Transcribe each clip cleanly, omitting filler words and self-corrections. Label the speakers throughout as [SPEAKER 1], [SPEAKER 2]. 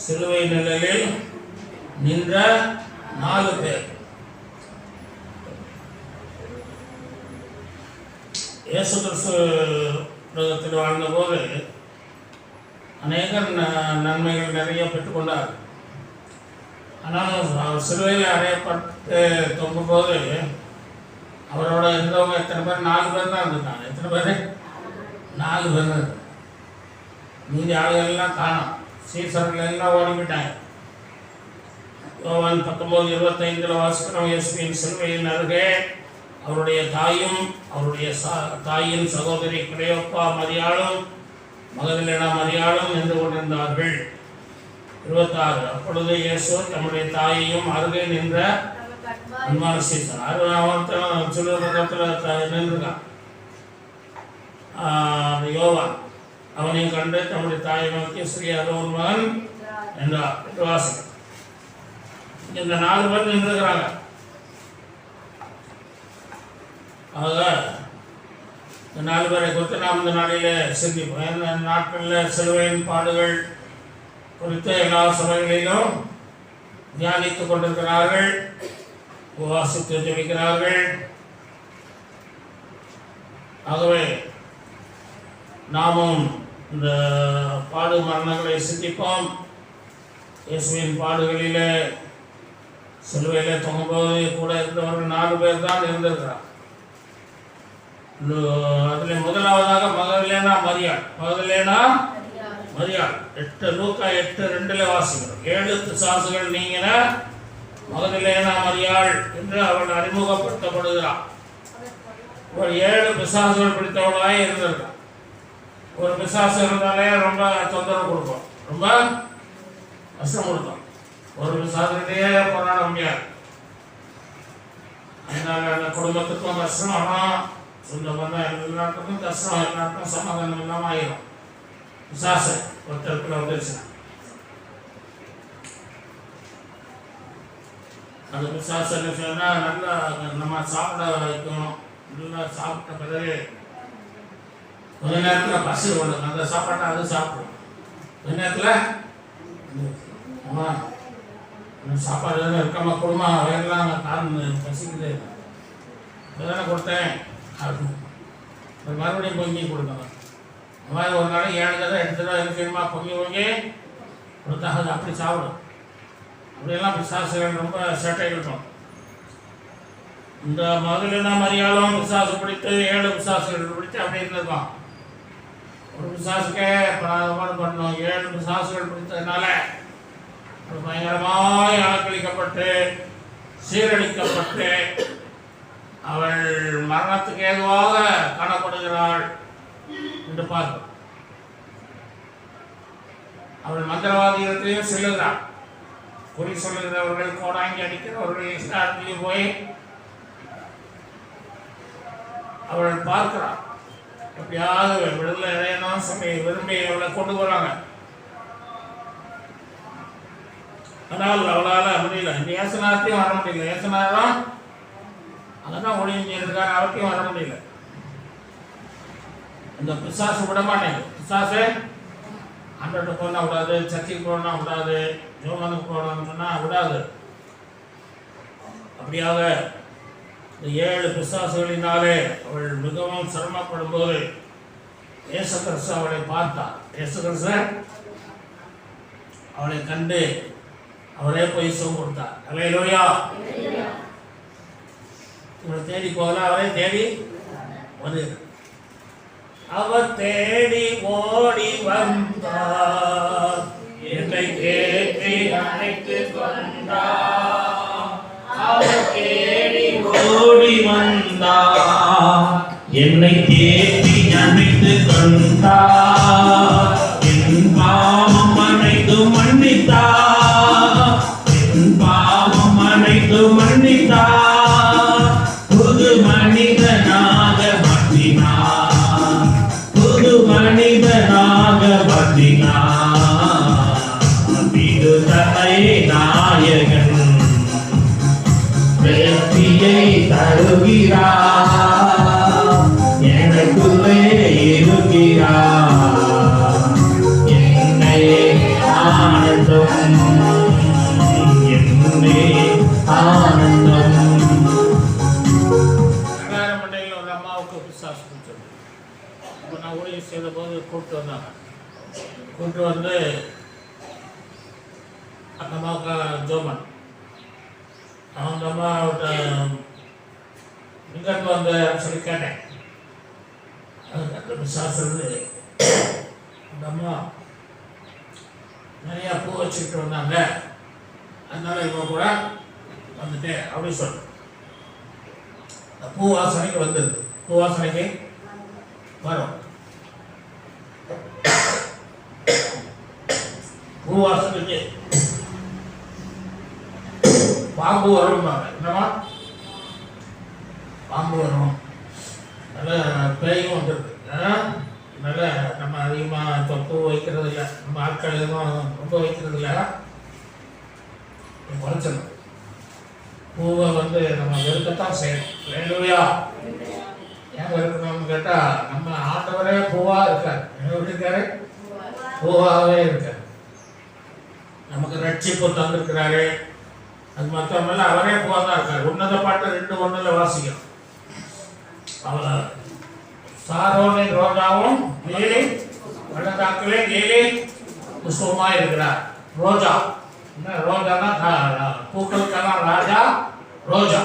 [SPEAKER 1] சிலுவை நிழலில் நின்ற 4 பேர். இயேசு கிறிஸ்து உலகத்தில் வாழ்ந்தபோது அநேக நன்மைகள் நிறைய பெற்றுக்கொண்டார். ஆனாலும் அவர் சிலுவையில் அறையப்பட்டு தொங்கும்போது அவரோட இருந்தவங்க எத்தனை பேர்? 4 பேர் தான் இருந்துட்டாங்க. எத்தனை பேர்? 4 பேர். மீதி ஆளுகள்லாம் காணும். சீசர்கள் எல்லாம் ஓடிவிட்டாங்க. யோவான் 19:25 வாசிக்கிறோம். இயேசுவின் சிலுவையின் அருகே அவருடைய தாயும் அவருடைய தாயின் சகோதரி கிளையோப்பா மரியாளும் மகதலேனா மரியாளும் நின்று கொண்டிருந்தார்கள். 26 அப்பொழுது இயேசு தம்முடைய தாயையும் அருகே நின்ற அன்பான சீசன் அவன் சிலுவையில் நின்றுருக்கான். யோவான் அவனையும் கண்டு தம்முடைய தாயை நோக்கி ஸ்ரீ ஒரு மகன் என்றார் என்று வாசிக்க. இந்த 4 பேர் நின்றுக்கிறாங்க. ஆக இந்த 4 பேரை குறித்து நாம் இந்த நாளிலே சிந்திப்போம். இந்த நாட்களில் சிலுவையின் பாடுகள் குறித்து எல்லா சபைகளிலும் தியானித்துக் கொண்டிருக்கிறார்கள், உபவாசித்து ஜெபிக்கிறார்கள். ஆகவே நாமும் இந்த பாடு மரணங்களை சிந்திப்போம். இயேசுவின் பாடுகளிலே சிலுவையிலே தொங்கும்போது கூட இருந்தவர்கள் 4 பேர் தான் இருந்திருக்கிறார். அதில் முதலாவதாக மகதலேனா மரியாள். மகதலேனா மரியாள் 8 லூக்கா 8:2 வாசிக்கிறோம். 7 பிசாசுகள் நீங்கின மகதலேனா மரியாள் என்று அவள் அறிமுகப்படுத்தப்படுகிறார். ஒரு 7 பிசாசுகள் பிடித்தவளாக இருந்திருக்கார். ஒரு பிசாசு இருந்தாலே ரொம்ப தொந்தரவு கொடுக்கும், ரொம்ப கஷ்டம் கொடுக்கும். ஒரு பிசாசுகிட்டே போராட முடியாது. அதனால அந்த குடும்பத்துக்கும் கஷ்டம், ஆனால் சொந்த பந்தம் எல்லாத்துக்கும் கஷ்டம், எல்லாருக்கும் சமாதானம் இல்லாமல் ஆகிடும். பிசாசு ஒருத்தருக்குள்ள வந்துருச்சுன்னா அந்த பிசாசு என்ன சொன்னால் நல்லா நம்ம சாப்பிட வைக்கணும். நல்லா சாப்பிட்ட பிறகு கொஞ்ச நேரத்தில் பசி ஓடும். அந்த சாப்பாட்டை அது சாப்பிடும். கொஞ்ச நேரத்தில் சாப்பாடு இருக்காம குடும்பம் வயலாம் காரணம் பசிக்குது தானே கொடுத்தேன் அப்படின்னு மறுபடியும் பொங்கி கொடுக்கணும். அந்த மாதிரி ஒரு நாளைக்கு 7 தடவை 8 தடவை இருக்குமா பொங்கி கொடுத்தா அது அப்படி சாப்பிடும். அப்படியெல்லாம் பிசாசுகள் ரொம்ப சேட்டை இருக்கும். இந்த மகதலேனா மரியாளும் பிசாசு பிடித்து 7 பிசாசுகள் பிடித்து அப்படி இருந்திருக்கோம். ஒரு பிசாசுக்கே பாடு பண்ணணும். 7 பிசாசுகள் பிடித்ததுனால பயங்கரமாய் அலக்களிக்கப்பட்டு சீரழிக்கப்பட்டு அவள் மரணத்துக்கு ஏதுவாக காணப்படுகிறாள் என்று பார்க்கிறோம். அவள் மந்திரவாதிகத்திலையும் செல்லுகிறாள். குறி சொல்லுகிறவர்கள், கோடாங்கி அடிக்கிறவர்கள் இஸ்லாத்திலையும் போய் அவள் பார்க்கிறாள். எப்படியாவது விடுதலை இறையணும் சொல்லி விரும்பி அவளை கொண்டு போறாங்க. ஆனால் அவளால் முடியல. இந்த ஏசனார்த்தையும் வர முடியல. ஏசனாரும் அங்கதான் ஒளிஞ்சிருக்காங்க, அவர்த்தையும் வர முடியல. இந்த பிசாசு விட மாட்டேங்குது. பிசாசு அன்றைட்டு போனா விடாது, சர்ச்சைக்கு போனா விடாது, ஜோமனுக்கு போகணும்னு சொன்னால் விடாது. அப்படியாக இந்த 7 பிசாசுகளினாலே அவள் மிகவும் சிரமப்படும் போது இயேசு கிறிஸ்து அவளை பார்த்தார். இயேசு கிறிஸ்து அவளை கண்டு அவரே போய் சுகம் கொடுத்தார். அல்லேலூயா. இவரை தேடி போகல, அவரே தேடி வந்து அவர் தேடி ஓடி வந்தார், என்னை தேடி அழைத்து கொண்டார். அவர் தேடி ஓடி வந்தார், என்னை தேடி அழைத்து கொண்டார். என் பாவம் அனைத்து மன்னித்தார், என் பாவம் அனைத்து மன்னித்தார். புது மனிதனாக மாற்றினார், புது மனிதனாக மாற்றினார். விடுதலை நாயகன் வெற்றியை தருகிறார், எனக்குள்ளே இருக்கிறார். என்னை ஆனந்த தோன்றும் என்னே ஆனந்தம். நகரமண்டையில் ஒரு அம்மாவுக்கு பிசாசு பிடிச்சது. இப்போ நான் ஊழியம் செய்த போது கூப்பிட்டு வந்தாங்க. கூப்பிட்டு வந்து அந்த அம்மாவுக்கு ஜோமன் அந்த அம்மாவிட்ட இங்கிருந்து வந்து சொல்லி கேட்டேன். அந்த பிசாசு அந்த அம்மா நிறையா பூ வச்சுக்கிட்டு வந்தாங்க, அதனால இவங்க கூட வந்துட்டேன் அப்படின்னு சொல்லு. பூ வாசனைக்கு வந்தது, பூ வாசனைக்கு வரும், பூ வாசனைக்கு பாம்பு வரும்பாங்க. என்னமா பாம்பு வரும், நல்ல பேயும் வந்துருக்கு. அதனால் நம்ம அதிகமாக இப்போ பூ வைக்கிறது இல்லை, நம்ம ஆட்கள் எதுவும் ரொம்ப வைக்கிறது இல்லை, குறைச்சிடணும். பூவை வந்து நம்ம வெறுக்கத்தான் செய்யணும். வேண்டுமையா ஏன் வெறுக்கணும்னு கேட்டால் நம்ம ஆண்டவரே பூவாக இருக்கார். என்ன இருக்காரு? பூவாகவே இருக்கார். நமக்கு ரட்சிப்பு தந்திருக்கிறாரு. அது மற்றவங்கள அவரே பூவாக தான் இருக்கார். உன்னத பாட்டு 2:1 வாசிக்கணும். அவர் சாரோனின் ரோஜாவும் லீலி பள்ளத்தாக்கிலே லீலி புஷ்பமாக இருக்கிறார். ரோஜா என்ன? ரோஜானா பூக்களுக்கெல்லாம் ராஜா ரோஜா.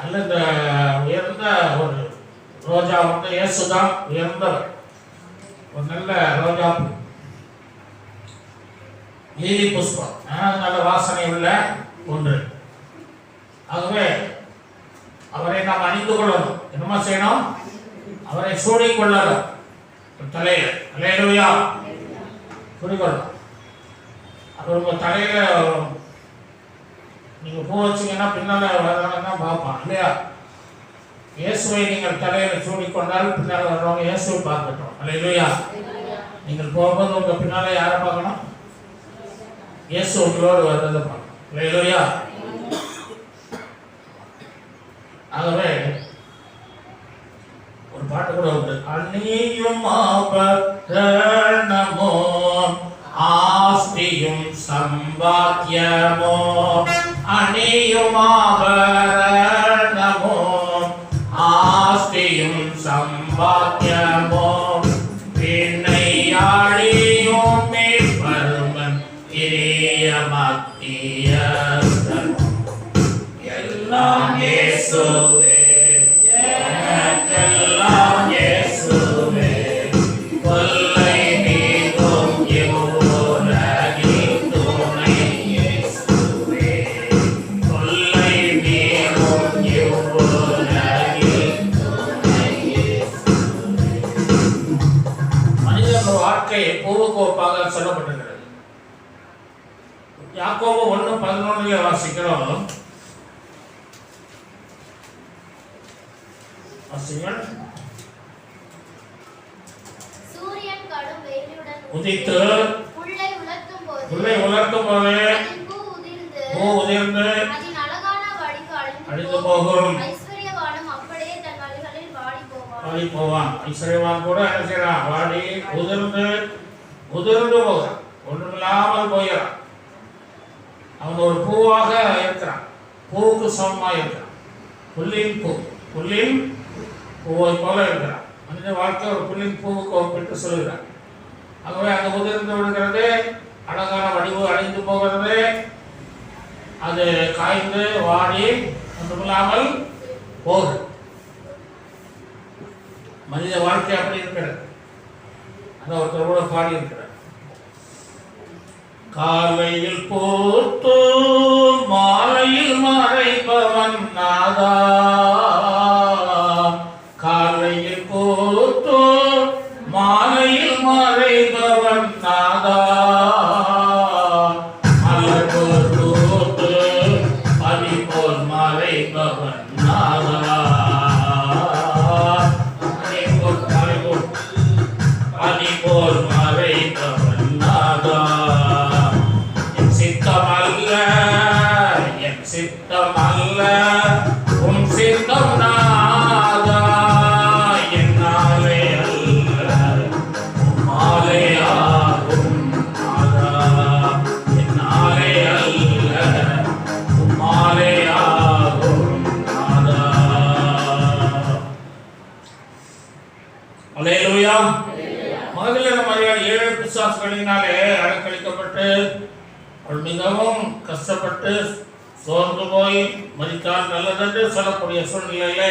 [SPEAKER 1] அல்ல இந்த உயர்ந்த ஒரு ரோஜா வந்து இயேசுதான் உயர்ந்தவர். ஒரு நல்ல ரோஜா பூ, லீலி புஷ்பம், நல்ல வாசனை உள்ள ஒன்று. ஆகவே அவரை நாம் அணிந்து கொள்ளணும். என்னமா செய்யணும்? அவரை சூடிக்கொள்ளணும். தலையில அல்லேலூயா சூடிக்கொள்ளணும். அப்புறம் உங்கள் தலையில் நீங்கள் பூ வச்சிங்கன்னா பின்னால் வர்றவங்க தான் பார்ப்பான் இல்லையா? இயேசுவை நீங்கள் தலையில் சூடிக்கொண்டால் பின்னால் வர்றவங்க இயேசுவை பார்க்கட்டும். அல்லேலூயா. நீங்கள் போகும்போது உங்கள் பின்னால் யாரை பார்க்கணும்? இயேசு உங்களோடு வர்றதை பார்க்கணும். அல்லேலூயா. ஆகவே ஒரு பாட்டு கூட உண்டு. அந்நியும் ஆபரணமோ ஆஸ்தியும் சம்பாத்தியமோ, அணியும் ஆபரணமோ ஆஸ்தியும் சம்பாத்தியமோ, பின்னை ஆழியும் மேற்பருமன் இரிய மத்திய எல்லாம் இயேசுவே, எனக்கெல்லாம் இயேசுவே, கொல்லை நீங்கும் இவ்வுலகின் துணை இயேசுவே, கொல்லை நீங்கும் இவ்வுலகின் துணை இயேசுவே. மனிதன் வாழ்க்கை பூவுக்கு ஒப்பாக சொல்லப்பட்டிருக்கிறது. யாக்கோபு 1:11 வாசிக்கிறோம்.
[SPEAKER 2] சூரியன் கடும் வெயிலுடன்
[SPEAKER 1] உதித்து
[SPEAKER 2] புல்லை உலர்த்தும் போது
[SPEAKER 1] பூ உதிர்ந்து
[SPEAKER 2] அதன் அழகான வடிவு
[SPEAKER 1] அழிந்து போகும்.
[SPEAKER 2] ஐஸ்வர்யவானும் அப்படியே தன் வழிகளில் வாடி
[SPEAKER 1] போவான். ஐஸ்வர்யவான் கூட என்ன செய்யறான்? வாடி உதிர்ந்து போகிறான், ஒன்றுமில்லாமல் போகிறான். அவன் ஒரு பூவாக இருக்கிறான், பூவுக்கு சமமாக இருக்கிறான். புல்லின் பூவை போல இருக்கிறான். மனித வாழ்க்கை ஒரு புல்லின் பூவுக்கு ஒப்பிட்டு சொல்கிறான். ஆகவே அந்த உதிர்ந்து விடுகிறது, அழகான வடிவு அழிந்து போகிறது, அது காய்ந்து வாடி ஒன்றுமில்லாமல் போகுது. மனித வாழ்க்கை அப்படி இருக்கிறது. அந்த ஒருத்தர் கூட பாடி இருக்கிறார். காலையில் போத்து மாலையில் மறைப்பவன் நாதா, காலையில் போத்து மாலையில் மறைப்பவன் நாதா, மலர் போட்டு பதிபோல் மறைப்பவன் நாதா, பதிபோல் மறைப்பவன் நாதா, சித்தமல்ல கஷ்டப்பட்டு அவள் மிகவும் கஷ்டப்பட்டு சோர்ந்து போய் மரித்தால் நல்லதென்று சொல்லக்கூடிய சூழ்நிலையில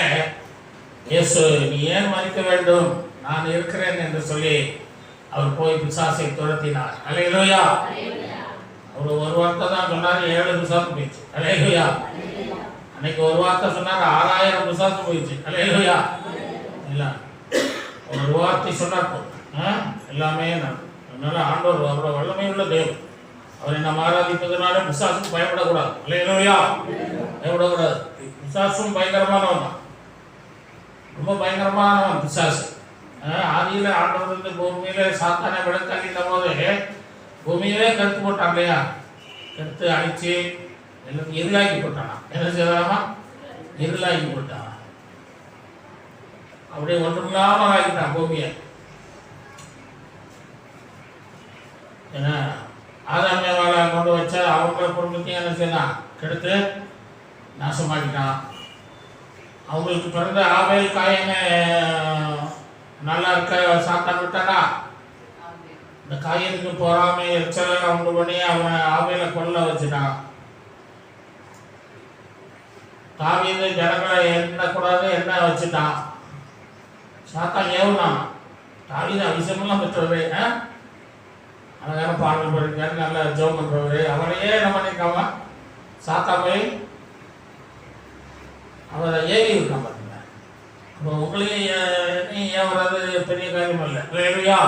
[SPEAKER 1] இயேசு நீ ஏன் மறிக்க வேண்டும், நான் இருக்கிறேன் என்று சொல்லி அவர் போய் பிசாசை துரத்தினார். அல்லேலூயா. அவர் ஒரு வார்த்தை தான் சொன்னார், 7 பிசாசு போயிடுச்சு. அல்லேலூயா. அன்னைக்கு ஒரு வார்த்தை சொன்னார், 6000 பிசாசு போயிடுச்சு. அல்லேலூயா. இல்லை, ஒரு வார்த்தை சொன்னார் எல்லாமே அதனால ஆண்டவர் அவரோட வல்லமை உள்ள தேவன். அவரை நம்ம ஆராதிப்பதனால பிசாசுக்கு பயப்படக்கூடாது. அல்லேலூயா. பயப்படக்கூடாது. பிசாசும் பயங்கரமானவன் தான், ரொம்ப பயங்கரமானவன் பிசாசு. ஆதியில ஆண்டவர் வந்து பூமியில சாத்தானை விளக்கழிந்த போது பூமியிலே கருத்து போட்டான் இல்லையா, கருத்து அழிச்சு எல்லாத்தையும் இருளாக்கி போட்டானா. என்ன செய்யலாமா? இருளாக்கி போட்டான். அப்படியே ஒன்றுமில்லாமல் ஆகிட்டான் பூமியை. ஏன்னா ஆதாமியாவால கொண்டு வச்சா அவங்கள குடும்பத்தையும் என்ன செய்யலாம், கெடுத்து நாசமாக்கிட்டான். அவங்களுக்கு பிறந்த ஆபேல் காயின்னு நல்லா இருக்க சாத்தான் விட்டானா. இந்த காயினுக்கு போறாம எரிச்சலை உண்டு பண்ணி அவன் ஆபேலை கொல்ல வச்சுட்டான். தாவீது ஜனங்களை எண்ணக்கூடாது என்ன வச்சுட்டான். சாத்தான் ஏவுனான். தாவீது அபிஷேகம்லாம் பெற்றவரு, அழகான பாடல் படிக்கிறாரு, நல்ல ஜெபம் பண்றவரு. அவரையே என்ன பண்ணிருக்காம சாத்தா போய் அவரை ஏறி இருக்கான் பாருங்க. அப்போ உங்களையும் ஏன் வராது பெரிய காரியம் இல்லை. இல்லையா?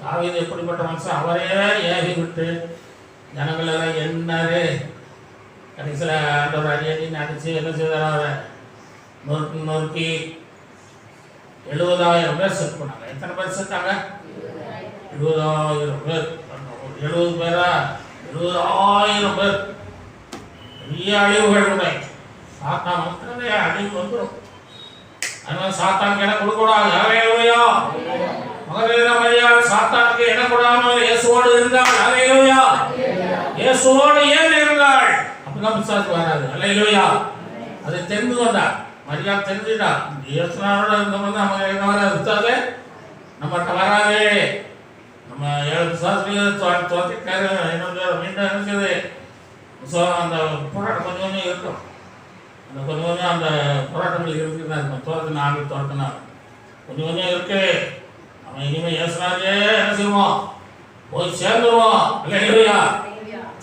[SPEAKER 1] தாவீது எப்படிப்பட்ட மனுஷன், அவரையே ஏறி விட்டு ஜனங்கள் எல்லாம் என்னாரு கடைசியில் ஆண்டவர் அடியடின்னு அடிச்சு என்ன செய்தார், அவரை நொறுக்கி 70,000 பேர் செட் பண்ணாங்க. எத்தனை பேர் செத்தாங்க? 70,000 பேர். 70 பேரா? 70,000 பேர். பெரிய அழிவுகள் உண்டாய். சாத்தான் வந்து அழிவு வந்துடும். அதனால சாத்தானுக்கு இடம் கொடுக்கூடாது. அல்லேலூயா. மகதலேனாள் சாத்தானுக்கு இடம் கொடாமல் இயேசுவோடு இருந்தாள். அல்லேலூயா. இயேசுவோடு ஏன் இருந்தாள்? அப்படிதான் பிசாசு வராது. அல்லேலூயா. அதை தெரிந்து கொண்டார். மரியாதை தெரிஞ்சுட்டா. இயேசுவோட இருந்தவங்க நம்ம என்ன வராது, பிசாசு நம்மகிட்ட வராது. நம்ம 7 பிசாசுகளையும் தோற்றிட்டாரு. மீண்டும் இருக்குது. ஸோ அந்த போராட்டம் கொஞ்சம் கொஞ்சம் இருக்கும். அந்த கொஞ்சம் கொஞ்சம் அந்த போராட்டங்கள் இருந்துட்டு தான் இருக்கும். தோற்று நாங்கள் தோற்றினா கொஞ்சம் கொஞ்சம் இருக்கு. அவன் இனிமேல் இயேசுனாலே என்ன செய்வோம், போய் சேர்ந்துருவோம். அல்லேலூயா.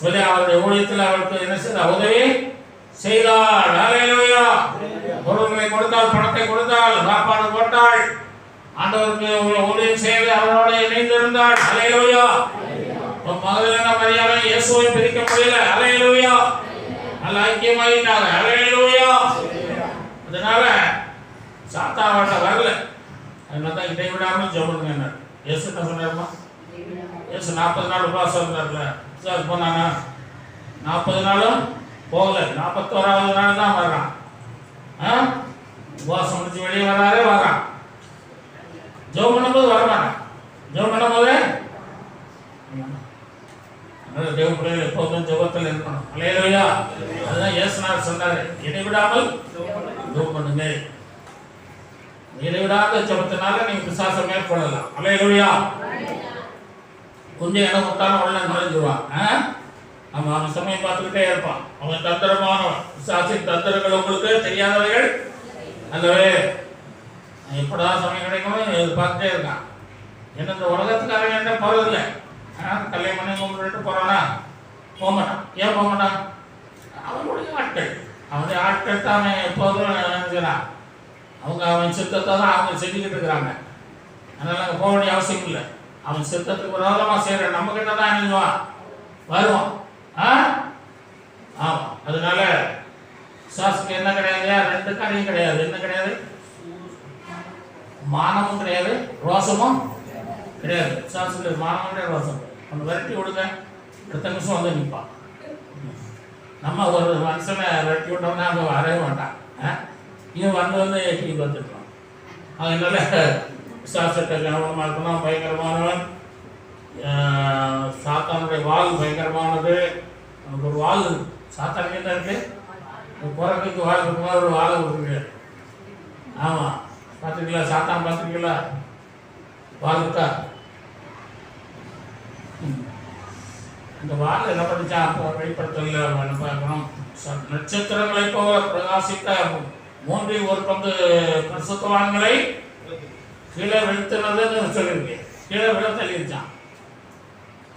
[SPEAKER 1] சொல்லி அவருடைய ஊழியத்தில் அவருக்கு என்ன செய்த உதவி செய்தாள். அல்லேலூயா. பொருள்களை கொடுத்தாள், பணத்தை கொடுத்தாள், சாப்பாடு போட்டாள், ஆண்டவருக்கு ஊழியம் செய்து அவரோட இணைந்திருந்தாள். அல்லேலூயா. மகதலேனா மரியாதை இயேசுவை பிரிக்க முடியல. அல்லேலூயா. நல்ல ஐக்கியமாயிட்டாங்க. அல்லேலூயா. அதனால சாத்தாவோட வரல. அதனால தான் இடைவிடாமல் ஜெபம். இயேசு என்ன சொன்னாருமா? இயேசு 40 நாள் உபவாசம் இருந்தார்ல. சார் போனானா? 40 நாளும் போகல. 41வது நாள் தான் வர்றான். உபவாசம் முடிச்சு வெளியே வராரே வரான். ஜெபம் பண்ணும்போது வரமாட்டான். ஜெபம் பண்ணும்போது தேவ பிள்ளைகள் எப்போதும் ஜெபத்தில் இருக்கணும். அல்லேலூயா. அதுதான் இயேசுநாதர் சொன்னாரு, இடைவிடாமல் ஜெபம் பண்ணுங்க. இடைவிடாத ஜெபத்தினால நீங்க பிசாசை மேற்கொள்ளலாம். அல்லேலூயா. கொஞ்சம் இடம் விட்டாலும் உள்ள நுழைஞ்சுவான். அவன் சமயம் பார்த்துக்கிட்டே இருப்பான். அவன் தந்திரமானவன். பிசாசின் தந்திரங்கள் உங்களுக்கு தெரியாதவர்கள் அல்லவே. எப்படா சமயம் கிடைக்கும் எதிர்பார்த்துட்டே இருக்கான். என்ன இந்த உலகத்துக்காரங்க என்ன போறதில்லை. கல்யாணம் பண்ணி கும்பிட்டு போறானா? போக மாட்டான். ஏன் போக மாட்டான்? அவனுடைய ஆட்கள், அவனுடைய ஆட்கள் தான் அவன் எப்போதும் நினைக்கிறான். அவன் சித்தத்தை தான் அவங்க செஞ்சுக்கிட்டு இருக்கிறாங்க. அதனால அங்கே போக வேண்டிய அவசியம் இல்லை. அவன் சித்தத்துக்கு விரோதமாக செய்கிற நம்ம கிட்ட தான் நினைவான் வருவான். ஆமாம். அதனால சாஸ்க்கு என்ன கிடையாது, 2 காரியம் கிடையாது. என்ன கிடையாது? மானமும் கிடையாது, ரோசமும் கிடையாது. சாஸ்க்கு மானமும் கிடையாது, ரோசம். அந்த விரட்டி விடுங்க, அடுத்த நிமிஷம் வந்து நிற்பான். நம்ம ஒரு மனுஷனை விரட்டி விட்டோம்னா அங்கே வரவே மாட்டான். இவன் வந்து டீ பார்த்துருக்கான். அதனால விசுவாசத்தை கவனமாக இருக்கணும். பயங்கரமானவன். சாத்தானுடைய வால் பயங்கரமானது. நமக்கு ஒரு வால் சாத்தானுக்கு என்ன இருக்கு? குரங்குக்கு வால் இருக்குமா? ஒரு வாழை கொடுக்குங்க. ஆமாம், பார்த்துருக்கீங்களா? சாத்தான் பார்த்துருக்கீங்களா? வால் இருக்கா? இந்த வால் என்ன பண்ணிச்சா அப்போ வெளிப்படுத்தல என்ன பார்க்கணும். நட்சத்திரங்களை போல பிரகாசித்த 1/3 பரிசுத்தவான்களை கீழே விழுத்துனதுன்னு சொல்லியிருக்கு. கீழே விழ தள்ளிருச்சான்.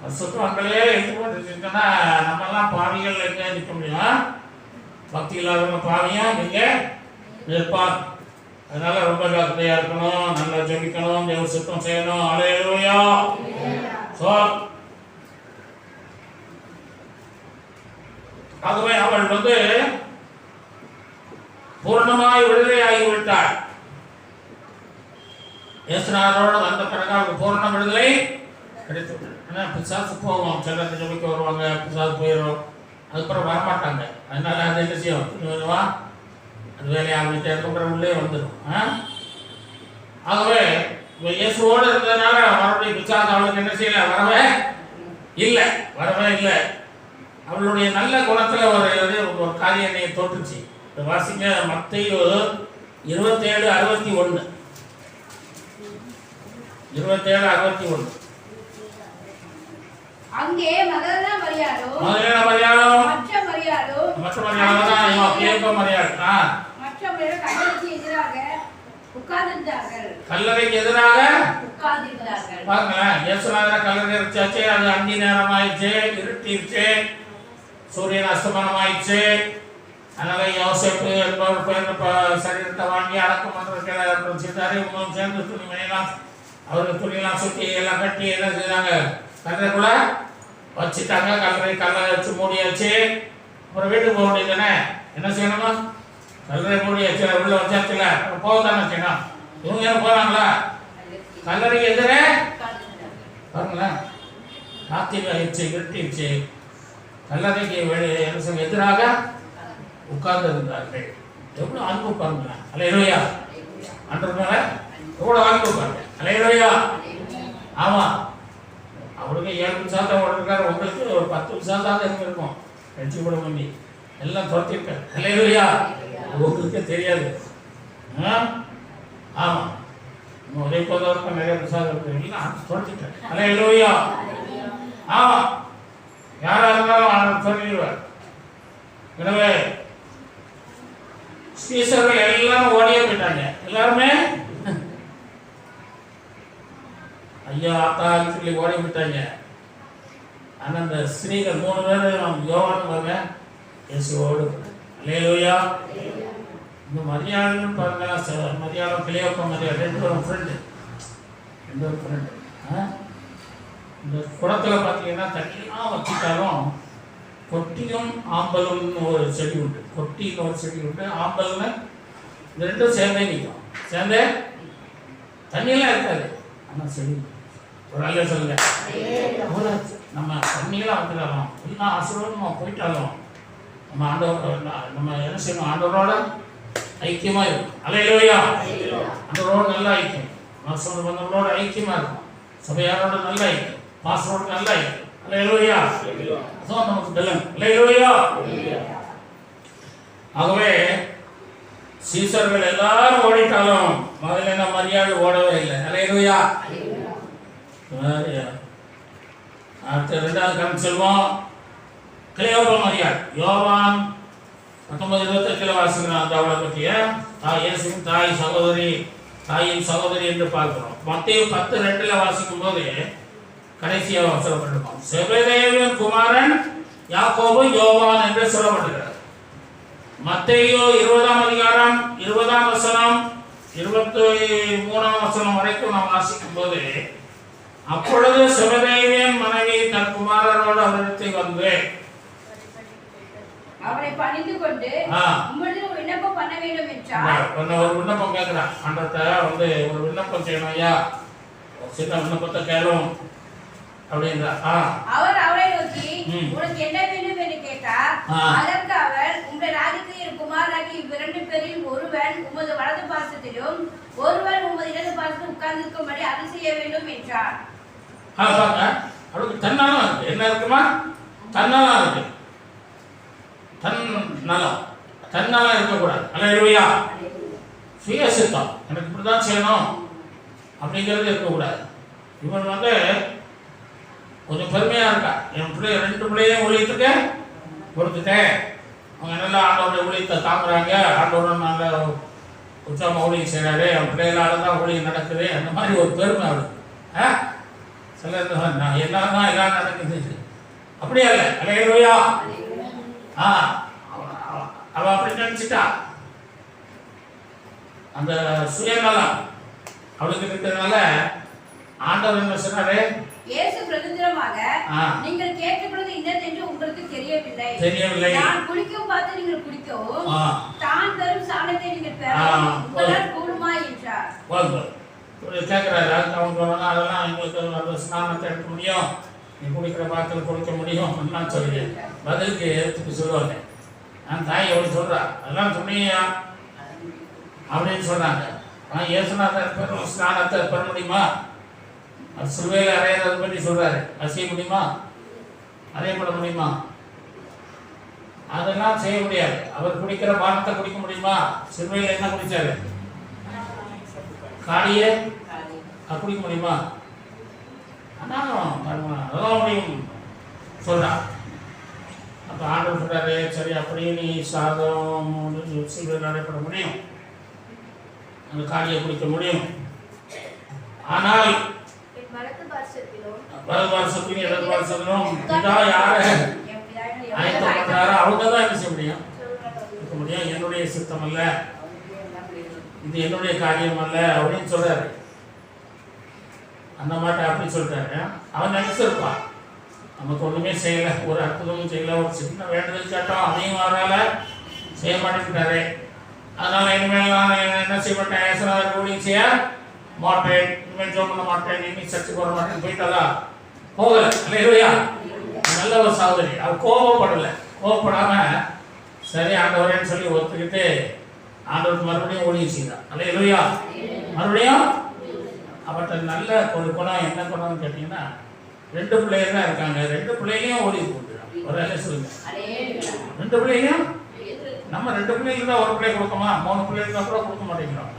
[SPEAKER 1] பரிசுத்தவான்களே எடுத்து போட்டுருச்சுன்னா நம்மெல்லாம் பாவிகள் எங்கே நிற்க முடியும்? பக்தி இல்லாதவங்க பாவியும் இங்கே நிற்பார். அதனால ரொம்ப ஜாக்கிரதையா இருக்கணும், நல்லா ஜெபிக்கணும், தேவ சுத்தம் செய்யணும். அல்லேலூயா. சோ ஆகவே அவள் பூர்ணமாய் விடுதலையாகிவிட்டாள். இயேசுநாதரோடு வந்த பிறகு அவருக்கு பூர்ண விடுதலை கிடைத்து. ஆனால் பிசாசு போவோம், சிலர் ஜெபிக்க வருவாங்க, பிசாசு போயிடும், அதுக்கப்புறம் வரமாட்டாங்க. அதனால அது என்ன செய்யும்? கொஞ்சமா அது வேலையை ஆரம்பித்து அதுக்கப்புறம் உள்ளே வந்துடும். ஆகவே இயேசுவோடு இருந்ததுனால மறுபடியும் பிசாசு அவளுக்கு என்ன செய்யல? வரவே இல்லை. அவளுடைய நல்ல குணத்தில் ஒரு காரியம் தோற்றுச்சு. வாசிங்க மத்தேயு 27:61. 27:61.
[SPEAKER 2] அங்கே மகதலேனா மரியாளும் மற்ற மரியாளும்
[SPEAKER 1] தான் கேட்ப மரியாள்
[SPEAKER 2] மற்ற மரியாள் கல்லறைக்கு எதிராக உட்கார்ந்திருந்தார்கள்.
[SPEAKER 1] கல்லறைக்கு எதிராக உட்கார்ந்திருந்தார்கள். பாருங்களேன், இயேசுநாதர் கல்லறை வச்சாச்சு. அது அந்தி நேரம் ஆயிடுச்சு, இருட்டிடுச்சு, சூரியன் அஸ்தமனம் ஆயிடுச்சு. அதனால யோசேப்பு என்பவர் பேர் சரீரத்தை வாங்கி அடக்கம் பண்ணுறதுக்கு செய்தாரு. இவங்களும் சேர்ந்து துணிமணியெல்லாம் அவருக்கு துணியெல்லாம் சுற்றி எல்லாம் கட்டி என்ன செய்தாங்க? கல்லறைக்குள்ள வச்சுட்டாங்க. கல்லை வச்சு மூடியாச்சு. அப்புறம் வீட்டுக்கு போக வேண்டியதுதானே? என்ன செய்யணுமா? கல்லறை மூடியாச்சு, உள்ள வச்சாச்சுல, போக தானே செய்யணும். இவங்க என்ன போறாங்களா? கல்லறைக்கு எதிரே பாருங்களேன், ராத்திரி ஆயிடுச்சு, இருட்டிடுச்சு, கல்லறைக்கு எதிராக உட்கார்ந்து இருந்தார்கள். எவ்வளவு அன்பு பாருங்களேன். அல்லேலூயா. அன்றதுனால எவ்வளவு அன்பு பாருங்க. அல்லேலூயா. ஆமா, அவருக்கு 7 சாதம் ஓடிருக்காரு, உங்களுக்கு ஒரு 10 சாதம் இருக்கும். வெற்றி கூட பண்ணி எல்லாம் துரத்திருக்காரு. அல்லேலூயா. உங்களுக்கு தெரியாது. ஆமா, ஒரே போதவருக்கு நிறைய பிரசாதம் எல்லாம் துரத்திட்டார். அல்லேலூயா. ஆமா, யாரா இருந்தாலும் சொல்லிடுவார். எனவே ஸ்ரீசர்கள் எல்லாரும் ஓடியே போயிட்டாங்க. எல்லாருமே ஐயா ஆத்தான்னு சொல்லி ஓடி விட்டாங்க. ஆனால் அந்த ஸ்ரீகள் 3 பேர் யோவான் பாருங்க இயேசுவோடு. அல்லேலூயா. இந்த மரியாதைன்னு பாருங்க, மரியாதை கிளியோப்பா மரியாதை 2 பேரும் ஃப்ரெண்டு. இந்த குளத்தில் பார்த்தீங்கன்னா தண்ணியெல்லாம் வச்சுட்டாலும் கொட்டியும் ஆம்பலும்னு ஒரு செடி உண்டு. கொட்டின்னு ஒரு செடி உண்டு, ஆம்பல்னு இந்த 2 சேர்ந்தே நிற்கும். சேர்ந்தே தண்ணியெல்லாம் இருக்காது, ஆனால் செடி. ஒரு நல்ல சொல்லுங்க. நம்ம தண்ணியெல்லாம் வந்துட்டாலும் எல்லாம் ஆசீர்வாதமாக போயிட்டாலும் நம்ம ஆண்டவர் நம்ம என்ன செய்யணும்? ஆண்டவரோட ஐக்கியமாக இருக்கும். அல்லேலூயா. ஆண்டவரோட நல்ல ஐக்கியம், மாசோடு வந்தவரோட ஐக்கியமாக இருக்கும், சபையாரோட நல்ல ஐக்கியம், பாஸ்டரோட நல்ல ஐக்கியம். அல்லேலூயா. அதான் நமக்கு பலன். அல்லேலூயா. ஆகவே சீசர்கள் எல்லாரும் ஓடிட்டாலும் மகதலேனா மரியாள் ஓடவே இல்லை. அல்லேலூயா. அடுத்த 2வது கணக்கு சொல்வோம். கிளியோப்பா மரியாள். யோவான் 19:28 வாசிக்கிறோம். அந்த அவளை பற்றிய இயேசுவின் தாயின் சகோதரி என்று பார்க்கிறோம். மத்தேயு 10:2 வாசிக்கும் போது கடைசியாக சொல்லப்பட்டிருக்கோம். செபதேயுவின் குமாரன் யாக்கோபு யோவான் என்று சொல்லப்பட்டிருக்கிறார். மத்தேயு 20 20 23 வரைக்கும் நாம் வாசிக்கும் போது, அப்பொழுது செபதேயுவின் மனைவி தன் குமாரரோடு அவரிடத்தில் வந்து
[SPEAKER 2] அவரை பணிந்து கொண்டு உம்மிடம் விண்ணப்பம் பண்ண வேண்டும் என்றார்.
[SPEAKER 1] ஒரு விண்ணப்பம் கேட்கிறான். ஆண்டவர்ட்ட ஒரு விண்ணப்பம் செய்யணும் ஐயா, சின்ன விண்ணப்பத்தை கேளும் அப்படின்றார்.
[SPEAKER 2] அவர் அவரை நோக்கி உனக்கு என்ன வேண்டும் என்று கேட்டார். அதற்கு அவர், உங்கள் ராஜ்யத்தில் குமாரனாகி 2 பேரில் ஒருவன் உமது வலது பாசத்திலும் ஒருவன் உமது இடது பாசத்தில் உட்கார்ந்திருக்கும்படி அது செய்ய வேண்டும் என்றார்.
[SPEAKER 1] அவளுக்கு தன்னாலும் இருக்கு. என்ன இருக்குமா? தன்னாலும் இருக்கு. தன்னாலும் இருக்கக்கூடாது. அல்லேலூயா. சுய சித்தம், எனக்கு இப்படிதான் செய்யணும் அப்படிங்கிறது இருக்கக்கூடாது. இவன் கொஞ்சம் பெருமையாக இருக்கா. என் பிள்ளை 2 பிள்ளையும் ஊழியத்துக்கு கொடுத்துட்டேன், அவங்க நல்லா ஆண்டவருடைய ஊழியத்தை தாங்குறாங்க, ஆண்டவரும் நல்ல உற்சாகமாக ஊழியம் செய்கிறாரு, என் பிள்ளைகளால தான் ஊழியம் நடக்குது, அந்த மாதிரி ஒரு பெருமை அவளுக்கு. சிலர் நான் எல்லாம் தான் எல்லாம் நடக்குது, அப்படியா இல்லை? அல்லேலூயா. அவ அப்படி நினைச்சிட்டா. அந்த சுயநலம் அவளுக்கு இருக்கிறதுனால ஆண்டவர் என்ன சொன்னாரு?
[SPEAKER 2] இயேசு பிரதித்திரமாக, நீங்கள் கேட்டபொழுது இன்னதென்று உங்களுக்கு தெரியவில்லை. நான் குடிக்கும் பார்த்து நீங்கள் குடிக்கவும், தான் தரும் சாணத்தை நீங்கள் பெறவும் உங்களால் கூடுமா என்றார்.
[SPEAKER 1] கேட்கிறாரு. அவங்க சொன்னாங்க, அதெல்லாம் எங்களுக்கு அந்த ஸ்நானத்தை எடுக்க முடியும், நீ குடிக்கிற பாத்திரம் குடிக்க முடியும் எல்லாம் சொல்லி பதிலுக்கு எடுத்துட்டு சொல்லுவாங்க. நான் தாய் எவ்வளோ சொல்கிறா, அதெல்லாம் சொன்னியா அப்படின்னு சொல்கிறாங்க. ஆனால் இயேசுநாதர் ஸ்நானத்தை பெற முடியுமா? அது சிலுவையில் அறையிறது பற்றி சொல்கிறாரு, அது செய்ய முடியுமா? அறையப்பட முடியுமா? அதெல்லாம் செய்ய முடியாது. அவர் குடிக்கிற பானத்தை குடிக்க முடியுமா? சிலுவையில் என்ன குடித்தாரு? காடியே குடிக்க முடியுமா? அதெல்லாம் முடியும் சொல்கிறார். அப்போ ஆண்டவர் சொல்கிறாரு, சரி அப்படியே நீ சாதம் சிலுவையில் அறையப்பட முடியும், அந்த காடியை குடிக்க முடியும். ஆனால் வலது பாரசத்திலும் இடது பாரசத்திலும் பிதா யாரை ஆயத்தம் பண்றாரோ அவங்க தான் என்ன செய்ய முடியும்? இருக்க முடியும். என்னுடைய சித்தம் அல்ல, இது என்னுடைய காரியம் அல்ல அப்படின்னு சொல்றாரு. அந்த மாட்டை அப்படி சொல்றாரு. அவன் நினைச்சிருப்பான், நமக்கு ஒண்ணுமே செய்யல, ஒரு அற்புதமும் செய்யல, ஒரு சின்ன வேண்டுதல் கேட்டோம், அதையும் அவரால் செய்ய மாட்டேங்கிறாரு. அதனால இனிமேல் நான் என்ன செய்ய மாட்டேன், ஏசுநாதர் ஊழியம் செய்ய மாட்டேன், இனிமேல் ஜோம் பண்ண மாட்டேன், இனிமேல் சர்ச்சுக்கு வர மாட்டேன் போயிட்டதா போகல. அல்லேலூயா. நல்ல ஒரு சகோதரி. அவள் கோபப்படலை. கோபப்படாம சரி ஆண்டவரேன்னு சொல்லி ஒத்துக்கிட்டு ஆண்டவருக்கு மறுபடியும் ஊழியம் செய்தான். அல்லேலூயா. மறுபடியும் அவர்கிட்ட நல்ல ஒரு குணம். என்ன குணம்னு கேட்டீங்கன்னா, 2 பிள்ளைகள் தான் இருக்காங்க, 2 பிள்ளைகளையும் ஓடி போட்டுறான். ஒரு வேலை சொல்லுங்க, 2 பிள்ளைகளையும். நம்ம 2 பிள்ளைகளுக்கு தான் ஒரு பிள்ளை கொடுக்கோமா? 3 பிள்ளைகளுக்கு தான் கூட கொடுக்க மாட்டேங்கிறோம்.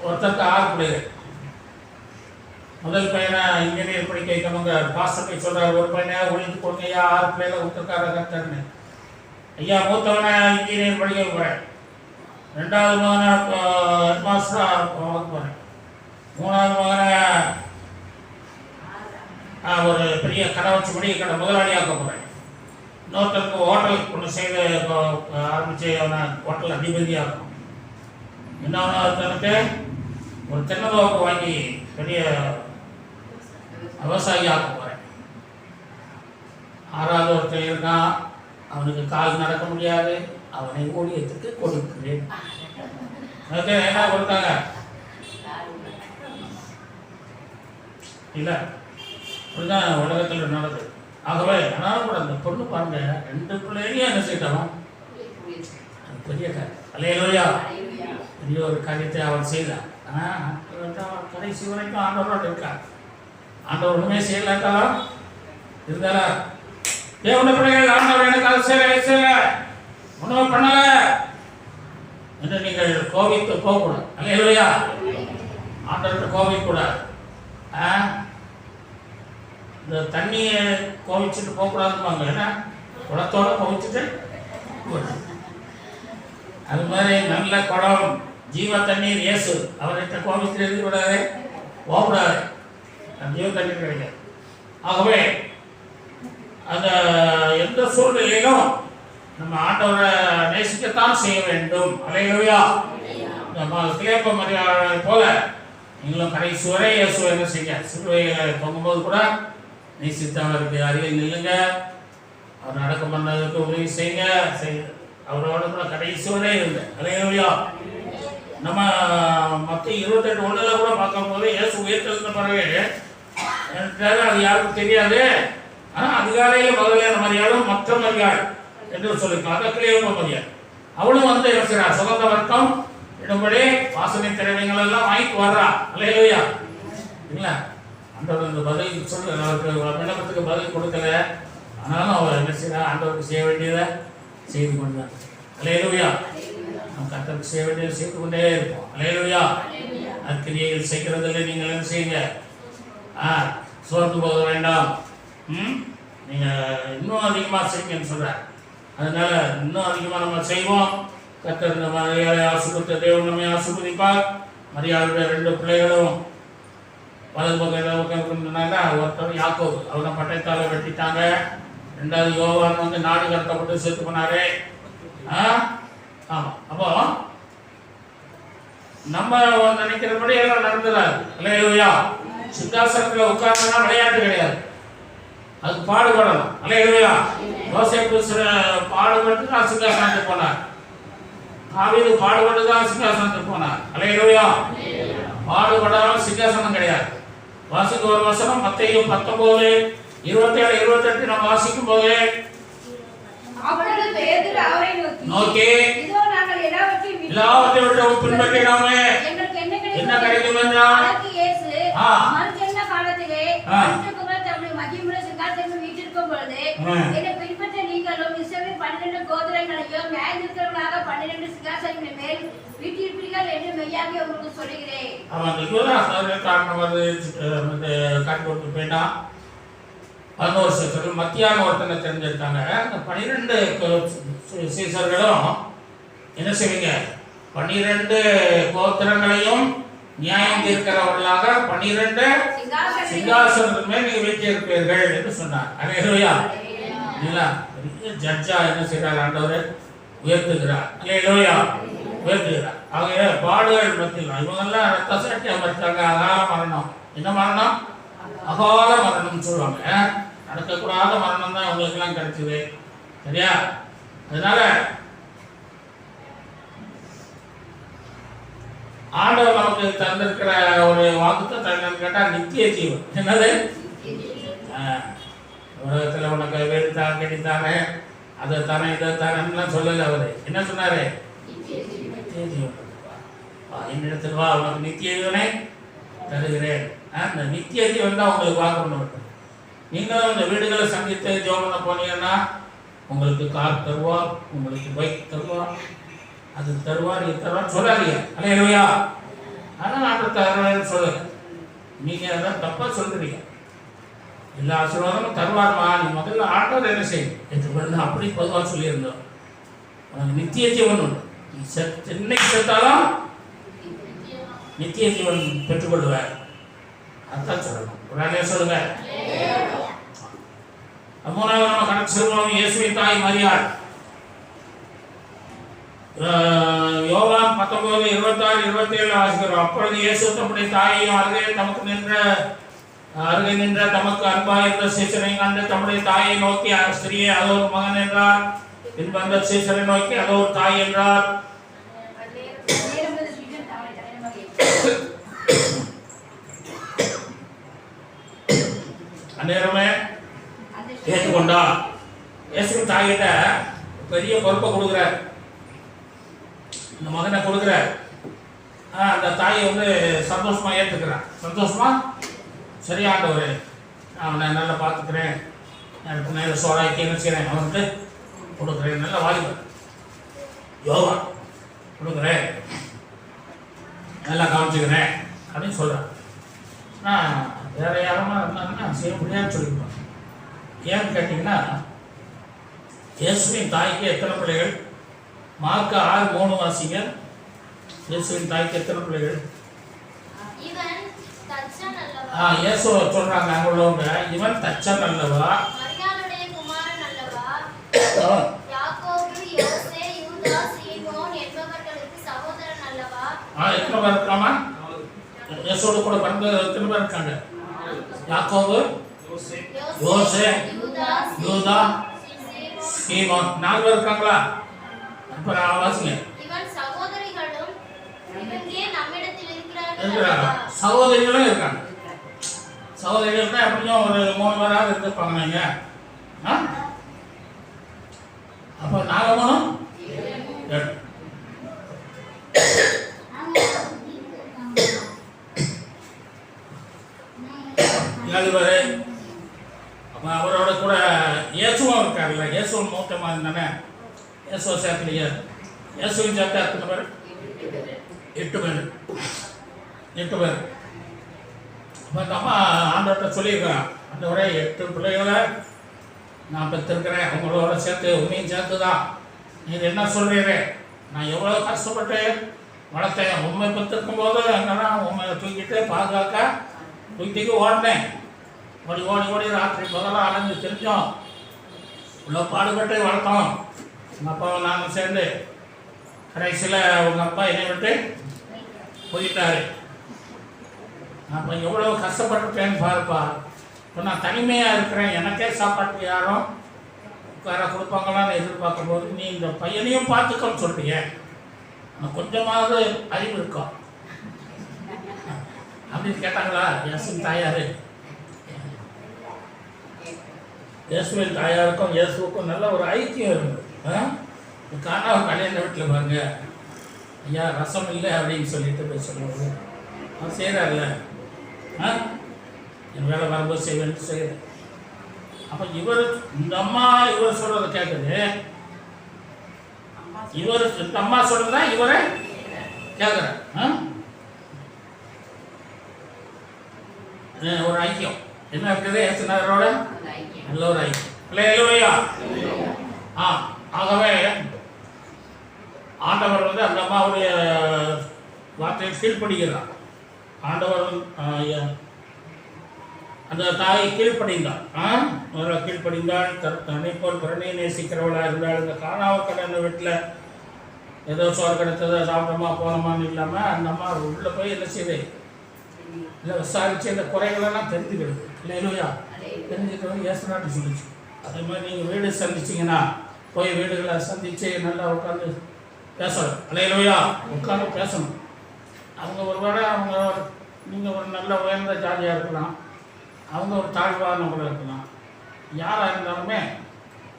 [SPEAKER 1] ஒருத்தருக்கு 6 பிள்ளைகள். முதல் பையனை இன்ஜினியர் படிக்க வைக்கணுங்க. பாஸ்டர் போய் சொல்றாரு, ஒரு பையனை ஒழித்து கொடுங்க ஐயா, 6 பிள்ளைகளை விட்டுருக்காரு கத்தர்னு. ஐயா மூத்தவனை இன்ஜினியர் படிக்க வைக்கிறேன், 2வது மகனை ஹெட் மாஸ்டரா வளர்க்க போறேன், 3வது மகனை ஒரு பெரிய கடை வச்சு மளிகை கடை முதலாளியாக்க போறேன், இன்னொருத்தருக்கு ஹோட்டல் ஒன்று செய்து ஆரம்பிச்சு அவனை ஹோட்டல் அதிபதியாக்கணும், இன்னொருத்தனுக்கு ஒரு தென்னந்தோப்பு வாங்கி பெரிய விவசாயி ஆக்க போகிறேன். 6வது ஒருத்தர் இருக்கான், அவனுக்கு கால் நடக்க முடியாது, அவனை ஊழியத்துக்கு கொடுக்கிறேன். என்ன கொடுத்தாங்க இல்லை, அப்படிதான் உலகத்தில் நடக்குது. ஆகவே ஆனாலும் கூட அந்த பொண்ணு பாருங்க, 2 பிள்ளைகளையும் என்ன செய்யணும், பெரிய காரியம். அல்லேலூயா. பெரிய ஒரு காரியத்தை அவன் செய்யலாம். கடைசி வரைக்கும் ஆண்டவரோடு இருக்கார். ஆண்டவர் ஒன்றுமே செய்யலாட்டாலும் இருந்தாரா? தேவனுடைய பிள்ளைகள், ஆண்டவர் எனக்கு அது செய்யல ஒன்றுமே பண்ணல என்று நீங்கள் கோபித்து போகக்கூடாது. அல்லேலூயா. ஆண்டவர்கிட்ட கோபிக்கக்கூடாது. இந்த தண்ணியை கோவிச்சுட்டு போகக்கூடாதுப்பாங்க. ஏன்னா குளத்தோட கோவிச்சுட்டு அது மாதிரி நல்ல குளம், ஜீவ தண்ணீர் இயேசு, அவர்கிட்ட கோபிச்சுட்டு இருக்கக்கூடாது, போகக்கூடாது, ஜீவ தண்ணீர் கிடைக்காது. ஆகவே அந்த எந்த சூழ்நிலையிலும் நம்ம ஆண்டவரை நேசிக்கத்தான் செய்ய வேண்டும். அல்லேலூயா. நம்ம கிளேப்ப மரியாதை போல நீங்களும் கடைசி வரை இயேசு என்ன செய்ய, சிலுவையில் தொங்கும்போது கூட நேசித்தவருக்கு அருகில் நில்லுங்க, அவர் நடக்கம் பண்ணதுக்கு உதவி செய்யுங்க, அவரோட கூட கடைசி வரை இருங்க. அல்லேலூயா. நம்ம மற்ற 28:1 கூட பார்க்கும்போது இயேசு உயர்த்தெழுந்த பிறகு அது யாருக்கும் தெரியாது. ஆனால் அதிகாலையில் முதல்ல மரியாதை மற்ற மரியாதை என்று சொல்லியிருக்கோம். அதை கிளியப்ப மரியாதை அவளும் வந்து என்ன செய்யறா, சுகந்த வர்க்கம் இடும்படி வாசனை திரைவங்கள் எல்லாம் வாங்கிட்டு வர்றா. அல்லேலூயா. இல்லைங்களா? அந்த பதில் சொல்ல அவருக்கு விண்ணப்பத்துக்கு பதில் கொடுக்கல, ஆனாலும் அவர் என்ன செய்யறா, ஆண்டவருக்கு செய்ய வேண்டியதை செய்து கொண்டார். அல்லேலூயா. நம்ம கர்த்தருக்கு செய்ய வேண்டியதை செய்து கொண்டே இருப்போம். அல்லேலூயா. நற்கிரியைகள் செய்கிறதில்லை. நீங்கள் என்ன செய்யுங்க, சோர்ந்து போக வேண்டாம். நீங்கள் இன்னும் அதிகமாக செய்யுங்கன்னு சொல்கிறார். அதனால் இன்னும் அதிகமாக நம்ம செய்வோம். கர்த்தர் இந்த மரியாதை ஆசீர்வதித்த தேவன் நம்மை ஆசீர்வதிப்பார். மரியாதையுடைய 2 பிள்ளைகளும் வலது பக்கம் இருக்கின்றனால ஒருத்தர் யாக்கோபு, அவனை பட்டயத்தால் வெட்டிட்டாங்க. 2வது யோவான் வந்து நாடு கடத்தப்பட்டு செத்து போனாரு. ஆமாம். அப்போ நம்ம நினைக்கிறபடி எல்லாம் நடந்துடாது. அல்லேலூயா. சிங்காசனத்தில் உட்கார்ந்தா விளையாட்டு கிடையாது, அதுக்கு பாடுபடணும். அல்லேலூயா. யோசேப்பு பாடுபட்டு தான் சிங்காசனத்துக்கு போனார். தாவீது பாடுபட்டு தான் சிங்காசனத்துக்கு போனார். அல்லேலூயா. பாடுபடாமல் சிங்காசனம் கிடையாது. வாசிக்க ஒரு வசனம் மத்தேயு 19:27-28 நம்ம வாசிக்கும் போது நோக்கி எல்லாவற்றையும் விட்டு பின்பற்றினாமே என்ன கிடைக்கும் என்றால்
[SPEAKER 2] என்னை பின்பற்ற நீங்களும் இஸ்ரவேல் 12 கோத்திரங்களையும் நியாயத்தீர்க்கிறவர்களாக 12 சிங்காசனங்களின் மேல் வீற்றிருப்பீர்கள் என்று மெய்யாகவே உங்களுக்கு சொல்லுகிறேன்.
[SPEAKER 1] அவன் யுவராஜ் காரணம் வந்து காட்டி கொடுத்து போயிட்டான். 11 வருஷத்துல மத்தியான ஒருத்தனை தெரிஞ்சிருக்காங்க. அந்த 12 சீசர்களும் என்ன செய்வீங்க, 12 கோத்திரங்களையும் நியாயம் தீர்க்கிறவர்களாக 12 சிங்காசனத்தின் மேல் நீங்க வீற்றிருப்பீர்கள் என்று சொன்னார். அல்லேலூயா. இல்ல பெரிய ஜட்ஜா என்ன செய்யறார், ஆண்டவர் உயர்த்துகிறார். அல்லேலூயா. உயர்த்துகிறார். அவங்க பாடுகள் மத்தியில் இவங்கெல்லாம் ரத்த சாட்சியா மறுத்தாங்க. அகால மரணம். என்ன மரணம்? அகால மரணம்னு சொல்லுவாங்க. நடக்கக்கூடாத மரணம் தான் உங்களுக்கு எல்லாம் கிடைச்சது. சரியா? அதனால ஆண்டவர் நமக்கு தந்திருக்கிற ஒரு வாக்குத்தத்தம் என்னன்னு கேட்டால் நித்திய ஜீவன். என்னது? உலகத்தில் உனக்கு வெறுத்தாங்க கிடைத்தாங்க அதை தானே இதை தானேலாம் சொல்லலை. அவர் என்ன சொன்னார்? நித்திய ஜீவன். என்னிடத்தில் வா, உனக்கு நித்திய ஜீவனை தருகிறேன். அந்த நித்திய ஜீவன் தான் உங்களுக்கு வாக்கு. நீங்களும் இந்த வீடுகளை சந்தித்து ஜெபம் பண்ண போனீங்கன்னா உங்களுக்கு கார் தருவார், உங்களுக்கு பைக் தருவார், அது தருவார், இது தருவார் சொல்லாதீங்க. அல்லேலூயா. ஆனால் நான் தருவேன்னு சொல்லுங்க. நீங்கள் அதான் தப்பாக சொல்கிறீங்க. எல்லா ஆசீர்வாதமும் தருவார்மா, நீ முதல்ல ஆண்டவர் என்ன செய்யும் என்று அப்படி பொதுவாக சொல்லியிருந்தோம். உனக்கு நித்திய ஜீவன் உண்டு. நீ இன்னைக்கு செத்தாலும் நித்திய ஜீவன் பெற்றுக்கொள்வார். அதான் சொல்லணும். ஒரு ஆளே சொல்லுங்க. 3வது நம்ம கணக்கு சொல்லுவோம். இயேசுவின் தாய் மரியாள். யோவான் 19:26-27 வாசிக்கிறோம். அப்பொழுது இயேசு தம்முடைய தாயையும் அருகே நின்ற தமக்கு அன்பாக இருந்த சீசரையும் கண்டு தம்முடைய தாயை நோக்கி, ஸ்திரியே அதோ ஒரு மகன் என்றார். பின்பு அந்த சீசரை நோக்கி அதோ ஒரு தாய் என்றார். அந்நேரமே ஏற்றுக்கொண்டா. இயேசுவின் தாயிட்ட பெரிய பொறுப்பை கொடுக்குறார், இந்த மகனை கொடுக்குறார். அந்த தாயை வந்து சந்தோஷமா ஏற்றுக்கிறான். சந்தோஷமா சரியாண்டவர், அவனை நல்லா பார்த்துக்கிறேன், எனக்கு நேர சோறாக்கி என்ன செய்கிறேன், அவனுக்கு கொடுக்குறேன், நல்ல வாலிபர் யோகா கொடுக்குறேன், நல்லா கவனிச்சுக்கிறேன் அப்படின்னு சொல்கிறேன். நான் வேற யாரமா இருந்தாங்கன்னா செய்ய முடியாதுன்னு சொல்லியிருப்பேன். ஏன்னு கேட்டிங்கன்னா, இயேசுவின் தாய்க்கு எத்தனை பிள்ளைகள்? மார்க் 6:3 வாசிங்க. இயேசுவின் தாய்க்கு எத்தனை பிள்ளைகள்? இயேசு சொல்றாங்க அங்க உள்ளவங்க, இவன் தச்சன் அல்லவா,
[SPEAKER 2] மரியாளுடைய குமாரன் அல்லவா, யாக்கோபு, யோசே, யூதா, சீமோன் என்பவர்களுக்கு சகோதரன் அல்லவா.
[SPEAKER 1] எத்தனை பேர் இருக்காமா? இயேசுவோட கூட பிறந்த எத்தனை பேர் இருக்காங்க? யாக்கோபு, யோசே, யூதா, சீமோன் 4 பேர் இருக்காங்களா? இப்ப நான் வாசிங்க.
[SPEAKER 2] இவன் சகோதரிகளும் இவங்கே நம்மிடத்தில்
[SPEAKER 1] இருக்கிறாங்க. சகோதரிகளும் இருக்காங்க. சகோதரிகள் தான் எப்படியும் ஒரு 3 பேராக இருந்திருப்பாங்க. நீங்க அப்போ நாகமனும் அவரோட கூட இயேசுவும் இருக்காருல்ல. இயேசுவும் மூத்தமாக இருந்தானே, இயேசுவை சேர்த்துலையே. இயேசுவின் சேர்த்தா எத்தனை பேர்? 8 பேர். 8 பேர். அப்போ அந்த அம்மா ஆண்டவர்கிட்ட சொல்லியிருக்கிறான், ஆண்டவரே 8 பிள்ளைகளை நான் பெற்றிருக்கிறேன், அவங்களோட சேர்த்து உண்மையும் சேர்த்து தான். நீங்கள் என்ன சொல்கிறீரே, நான் எவ்வளோ கஷ்டப்பட்டு வளர்த்தேன். உண்மை பெற்றிருக்கும் போது என்னன்னா உண்மையை தூக்கிட்டு பாதுகாக்க தூக்கிட்டு ஓடினேன். ஓடி ஓடி ஓடி ராத்திரி பகலாக அலைஞ்சு தெரிஞ்சோம். இவ்வளோ பாடுபட்டு வளர்த்தோம். உங்கள் அப்பாவை நாங்கள் சேர்ந்து கடைசியில் உங்கள் அப்பா என்னை விட்டு போயிட்டாரு. அப்போ எவ்வளோ கஷ்டப்பட்டுட்டேன்னு பாருப்பா. இப்போ நான் தனிமையாக இருக்கிறேன், எனக்கே சாப்பாட்டுக்கு யாரும் உட்கார கொடுப்பாங்களான்னு எதிர்பார்க்கும்போது நீ இந்த பையனையும் பார்த்துக்கோன்னு சொல்கிறீங்க. நான் கொஞ்சமாவது அறிவு இருக்கும் அப்படின்னு கேட்டாங்களா இயேசுவின் தாயார். இயேசுவின் தாயாருக்கும் இயேசுவுக்கும் நல்ல ஒரு ஐக்கியம் இருந்தது. காணாமல் கல்யாண வீட்டில் பாருங்க, ஐயா ரசம் இல்லை அப்படின்னு சொல்லிட்டு போய் சொல்லுவாங்க. அவன் செய்கிறார்ல, என் வேலை வரும்போது செய்வேன்ட்டு செய்கிறேன். அப்போ இவர் இந்த அம்மா இவர் சொல்கிறத கேட்குது, இவர் இந்த அம்மா சொல்கிறதா இவரை கேட்குறேன். ஒரு ஐக்கியம் என்ன இருக்குது ஏசுநாதரோட நல்ல ஒரு ஐக்கியம். இல்லையா? ஆகவே ஆண்டவர் வந்து அந்த அம்மாவுடைய வார்த்தையை கீழ்ப்படுகிறார். ஆண்டவர் அந்த தாயை கீழ்ப்படிந்தாள். கீழ்ப்படிந்தாள். தன்னை போல் பிறனை நேசிக்கிறவளாக இருந்தாள். இந்த காணாமல் கடந்த வீட்டில் ஏதோ சோறு கிடைத்தது சாப்பிட்டோமா போனோமான்னு இல்லாமல் அந்த அம்மா உள்ளே போய் என்ன செய்யுது, இல்லை விசாரித்து இந்த குறைகளெல்லாம் தெரிஞ்சுக்கிறது. இல்லையா? தெரிஞ்சுக்கிறது இயேசுநாட்டு சொல்லிச்சு. அதே மாதிரி நீங்கள் வீடு சந்திச்சிங்கன்னா போய் வீடுகளை சந்தித்து நல்லா உட்காந்து பேசணும். இல்லையா? உட்காந்து பேசணும். அவங்க ஒரு வேளை அவங்க நீங்கள் ஒரு நல்ல உயர்ந்த ஜாதியாக இருக்கலாம், அவங்க ஒரு தாழ்வானவங்களாக இருக்கலாம். யாராக இருந்தாலுமே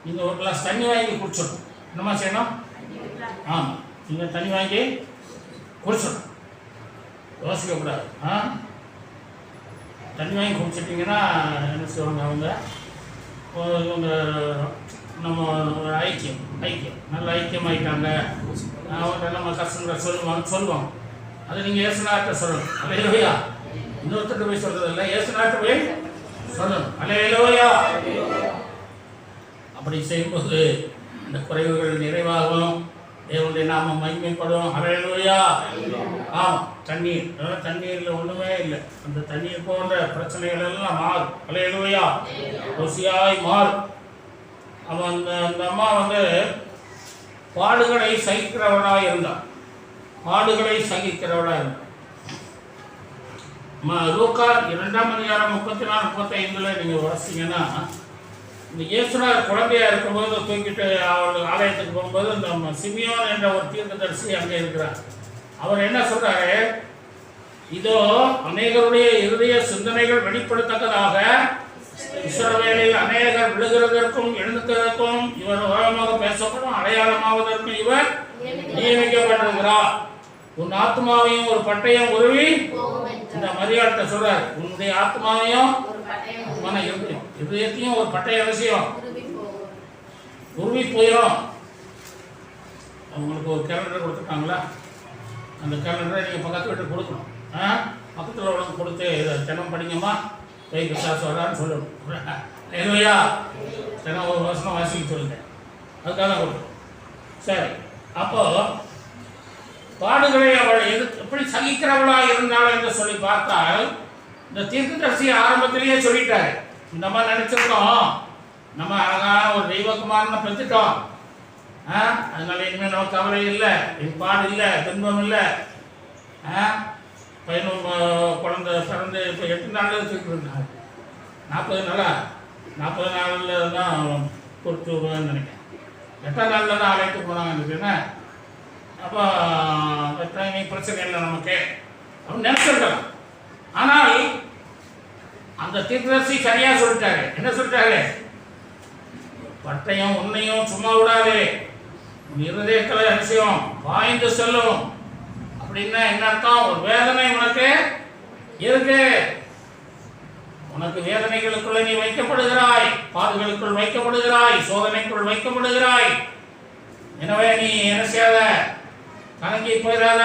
[SPEAKER 1] நீங்கள் ஒரு கிளாஸ் தண்ணி வாங்கி குடிச்சிடணும். என்னமா செய்யணும்? ஆமாம், நீங்கள் தண்ணி வாங்கி குடிச்சிடணும், யோசிக்கக்கூடாது. தண்ணி வாங்கி குடிச்சிட்டிங்கன்னா என்ன செய்வாங்க அவங்க, இவங்க நம்ம ஒரு ஐக்கியம் நல்ல ஐக்கியமாயிட்டாங்க. அவங்க நம்ம கஷ்டங்களை சொல்லுவோம். அதை நீங்கள் இயேசுநாட்ட சொல்லணும். அல்லேலூயா. இன்னொருத்தர் போய் சொல்கிறது இல்லை, இயேசுநாட்ட போய் சொல்லணும். அல்லேலூயா. அப்படி செய்யும்போது இந்த குறைவுகள் நிறைவாகும், தேவனுடைய நாமம் மகிமைப்படும். அல்லேலூயா. ஆமாம், தண்ணீரில் ஒன்றுமே இல்லை. அந்த தண்ணீர் போன்ற பிரச்சனைகள் எல்லாம் மாறும். அல்லேலூயா. ருசியாய் மாறும். அவன் அந்த அம்மா வந்து பாடுகளை சகிக்கிறவனாக இருந்தான். லூக்கா 2ஆம் அதிகாரம் 34-35 நீங்கள் வாசிங்கன்னா, இந்த இயேசுநாதர் குழந்தையா இருக்கும்போது தூக்கிட்டு அவர்கள் ஆலயத்துக்கு போகும்போது இந்த சிமியோன் என்ற ஒரு தீர்க்கதரிசி அங்கே இருக்கிறார். அவர் என்ன சொல்றாரு, இதோ அநேகருடைய இருதய சிந்தனைகள் வெளிப்படுத்தத்தக்கதாக இஸ்ரவேலில் அநேகர் விழுகிறதற்கும் எழுந்துக்கிறதற்கும் இவர் உலகமாக பேசப்படும் அடையாளமாவதற்கும் இவர் நியமிக்கப்பட்டிருக்கிறார். உன் ஆத்மாவையும் ஒரு பட்டயம் உருவி, இந்த மரியாதை சொல்றார், உன்னுடைய ஆத்மாவையும் இதயத்தையும் ஒரு பட்டய அவசியம் உருவி போயிடும். அவங்களுக்கு ஒரு கேலண்டர் கொடுத்துருக்காங்களா, அந்த கேலண்டரை நீங்கள் பக்கத்து வீட்டுக்கு கொடுக்கணும். பக்கத்தில் உள்ளவங்க கொடுத்து இதை தினம் படிங்கம்மா, போய் கிருஷ்ணாஸ் வரான்னு சொல்லணும். இல்லையா? தினம் ஒரு வருஷம் வாசிக்க சொல்லுங்க, அதுக்காக தான் கொடுக்கணும். சரி, அப்போ பாடுகளை அவள் எப்படி சகிக்கிறவளாக இருந்தாள் என்று சொல்லி பார்த்தால், இந்த தீர்க்கதரிசி ஆரம்பத்திலேயே சொல்லிட்டாரு. இந்த மாதிரி நினைச்சிருக்கோம், நம்ம அழகான ஒரு தெய்வகுமாரனை பெற்றுட்டோம், அதனால இனிமேல் நமக்கு கவலை இல்லை, பாடு இல்லை, துன்பம் இல்லை. பையனும் குழந்தை பிறந்து இப்போ 8 நாளில் தூக்கிட்டு இருந்தாங்க. 40 நாளில் தான் கொடுத்து நினைக்கிறேன். 8ஆம் நாளில் தான் அழைத்து போனாங்க இருக்குன்னா. அப்போ நீ பிரச்சனை இல்லை நமக்கு அப்படின்னு நினைச்சிருக்கலாம். ஆனால் அந்த தீர்க்கதரிசி சரியாக சொல்லிட்டாரு. என்ன சொல்லிட்டாரு? பட்டயம் உன்னையும் சும்மா விடாது, உன் இருதயத்தில் விஷயம் வாய்ந்து செல்லும். அப்படின்னா என்ன அர்த்தம்? ஒரு வேதனை உனக்கு இருக்கு, உனக்கு வேதனைகளுக்குள்ள நீ வைக்கப்படுகிறாய், பாடுகளுக்குள் வைக்கப்படுகிறாய், சோதனைக்குள் வைக்கப்படுகிறாய். எனவே நீ என்ன செய்யாத, கலங்கி போயிடாத,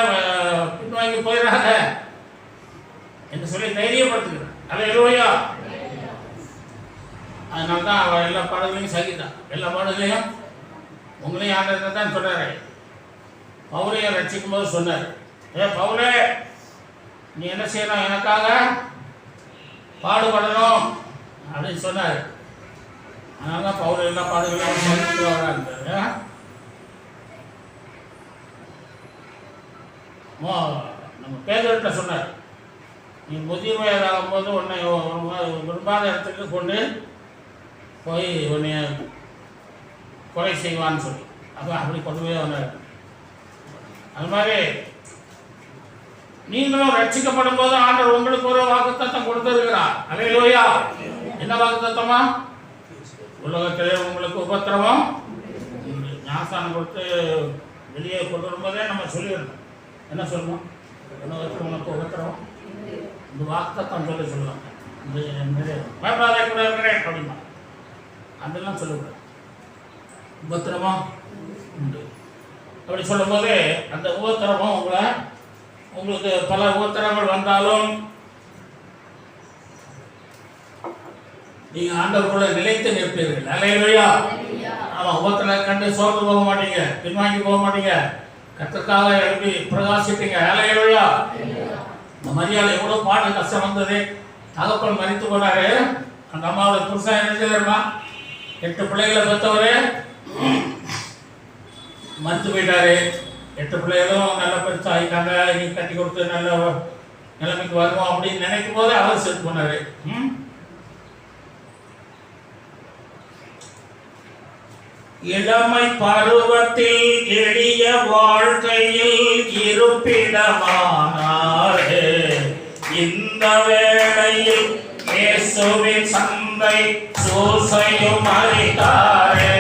[SPEAKER 1] பின்வாங்கி போயிடாத. என்று சொல்லி தைரியப்படுத்துகிறார். அல்லேலூயா. அதனால தான் அவள் எல்லா பாடல்களையும் சகித்தான். எல்லா பாடல்களையும் உங்களையும் ஆண்டவர் தான் சொல்றாரு. பவுலையும் ரட்சிக்கும் போது சொன்னார், பவுலே நீ என்ன செய்யணும், எனக்காக பாடுபடணும் அப்படின்னு சொன்னார். அதனால தான் பவுல் எல்லா பாடுகளையும் சகிக்கிறவராக இருந்தார். நம்ம பேதர்கிட்ட சொன்னார், நீ முதிர் வயதாகும் போது உன்னை விரும்பாத இடத்துக்கு கொண்டு போய் உன்னைய கொலை செய்வான்னு சொல்லி அப்போ அப்படி கொண்டு போய் வந்தார். அது மாதிரி நீங்களும் ரட்சிக்கப்படும் போது ஆண்டவர் உங்களுக்கு ஒரு வாக்குத்தத்தம் கொடுத்திருக்கிறார். அல்லேலூயா. என்ன வாக்குத்தத்தமா? உலகத்திலே உங்களுக்கு உபத்திரவம் ஞானஸ்நானம் கொடுத்து வெளியே கொண்டு வரும்போதே நம்ம சொல்லிடணும். என்ன சொல்லணும்? உலகத்தில் உனக்கு உபத்திரவம் இந்த வாக்குத்தத்தம் சொல்லுவாங்க. இந்த பயப்படாத கூட இருக்கிறேன் அப்படின்னா அதெல்லாம் சொல்லக்கூடாது. உபத்திரவம் உண்டு அப்படி சொல்லும்போது அந்த உபத்திரவம் உங்களுக்கு பல உபத்திரங்கள் வந்தாலும் நீங்க ஆண்டவருக்குள்ள நிலைத்து நிற்பீர்கள். அல்லேலூயா. ஆமா, உபத்திரம் கண்டு சோர்ந்து போக மாட்டீங்க, பின்வாங்கி போக மாட்டீங்க, கர்த்தருக்காக எழுப்பி பிரகாசிப்பீங்க. அல்லேலூயா. இந்த மரியாதை எவ்வளவு பாடு கஷ்டம் வந்தது. தகப்பன் மரித்து போனாரு. அந்த அம்மாவோட புருஷன் என்ன செய்யறா, 8 பிள்ளைகளை பெற்றவரு மறுத்து போயிட்டாரு. 8 பிள்ளைகளும் நல்ல பெருசா ஆயிட்டாங்க. இனி கட்டி கொடுத்து நல்ல நிலைமைக்கு வருவோம் அப்படின்னு நினைக்கும் போது அவர் செத்து போனாரு. இளமை பருவத்தில் எளிய வாழ்க்கையில் இருப்பிடமானாரே, இந்த வேளையில் இயேசுவின் சந்தை சூசையும் அறிந்தாரே.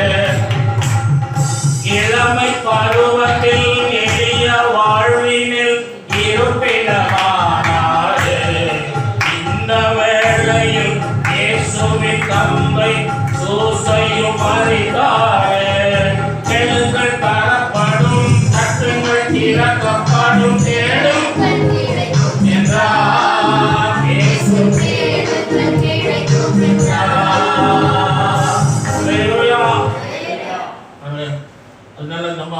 [SPEAKER 1] இளமை பருவத்தில் எளிய வாழ்வினில் இருப்பிடமானாரே, இந்த வேளையில் இயேசுவின் தந்தை சூசையும் அறிந்தாரே. கெடுகள் தரப்படும், தட்டுங்கள் திறக்கப்படும், தேடும் என்றார் இயேசு. அதனால நம்ம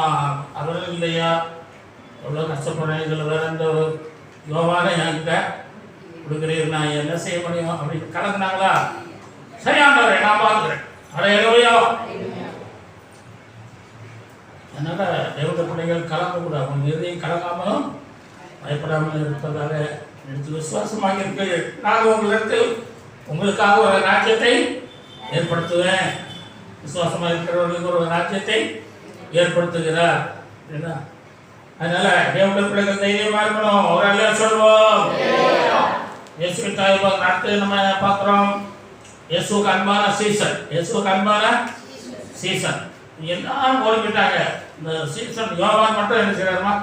[SPEAKER 1] அவர்கள் இல்லையா எவ்வளோ கஷ்டப்படுறேன், இதில் வேற இந்த யோவான என்கிட்ட கொடுக்குறீர், நான் என்ன செய்ய முடியும் அப்படின்னு கலந்துனாங்களா? சரியானவரை நான் பார்க்குறேன். அல்லேலூயா. அதனால தேவத பிள்ளைகள் கலக்கக்கூடாது. அவங்க இறுதியும் கலக்காமலும் பயப்படாமல் இருப்பதாக எடுத்து விசுவாசமாக இருக்கு. நான் உங்களிடத்தில் உங்களுக்காக ஒரு ராஜ்யத்தை ஏற்படுத்துவேன். விசுவாசமாக இருக்கிறவர்களுக்கு ஒரு ராஜ்யத்தை ஏற்படுத்துகிறார். அதனால தேவத பிள்ளைகள் தைரியமா இருக்கணும். ஒரு அல்ல சொல்வோம். இயேசுவின் தாய் நாட்டு நம்ம பார்க்குறோம். இயேசுக்கு அன்பான சீசன், இயேசுக்கு அன்பான சீசன் எல்லாம் ஓடிவிட்டாங்க. இந்த சீசன் யோவான் மட்டும் என்ன செய்யறாருமா,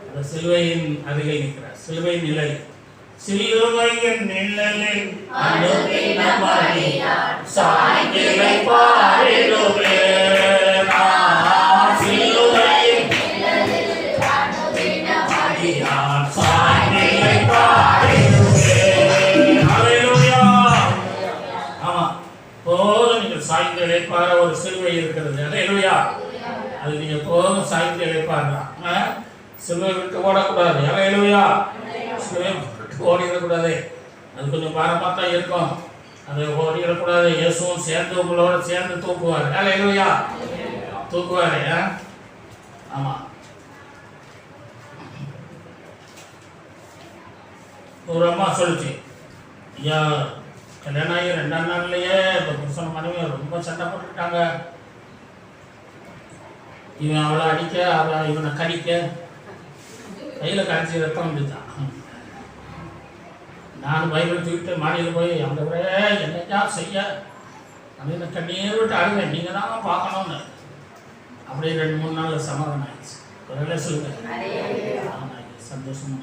[SPEAKER 1] அந்த சிலுவையின் அருகே நிற்கிறார். சிலுவையின் நிலை, சிலுவையின் நிழலில் சாய்ந்திலை பாரிடுவே, சிலுவையின் சாய்ந்திலை பாரிடுவே. ஆமா, போதும் நீங்கள் சாய்ந்து இழைப்பார ஒரு சிலுவை இருக்கிறது. அல்லேலூயா. அது நீங்க போதும் சாய்ந்து இழைப்பாருங்க. சிலுவை விட்டு ஓடக்கூடாது. அல்லேலூயா. சிலுவை விட்டு ஓடிடக்கூடாது. அது கொஞ்சம் பாரமாக தான் இருக்கும். அது ஓடிடக்கூடாது. இயேசுவும் சேர்ந்து உங்களோட சேர்ந்து தூக்குவார். அல்லேலூயா. தூக்குவாரு. ஆமா, ஒரு அம்மா சொல்லிச்சு, ஐயா கல்யாணம் ஆகி 2ஆம் நாள்லயே இப்போ புருஷன் மனைவி ரொம்ப சண்டை போட்டுக்கிட்டாங்க. இவன் அவளை அடிக்க, அவளை இவனை கடிக்க, கையில் கடிச்சு ரத்தம் வந்துட்டான். நான் பைபிள் தூக்கிட்டு மாடியில் போய் அந்த என்னையா செய்ய அப்படின்னு கண்ணீர் விட்டு அழுவேன். நீங்கள் தான் பார்க்கணும்னு. அப்படியே 2-3 நாள் சமாதானம் ஆயிடுச்சு. ஒரு சொல்லுங்க, சந்தோஷமா.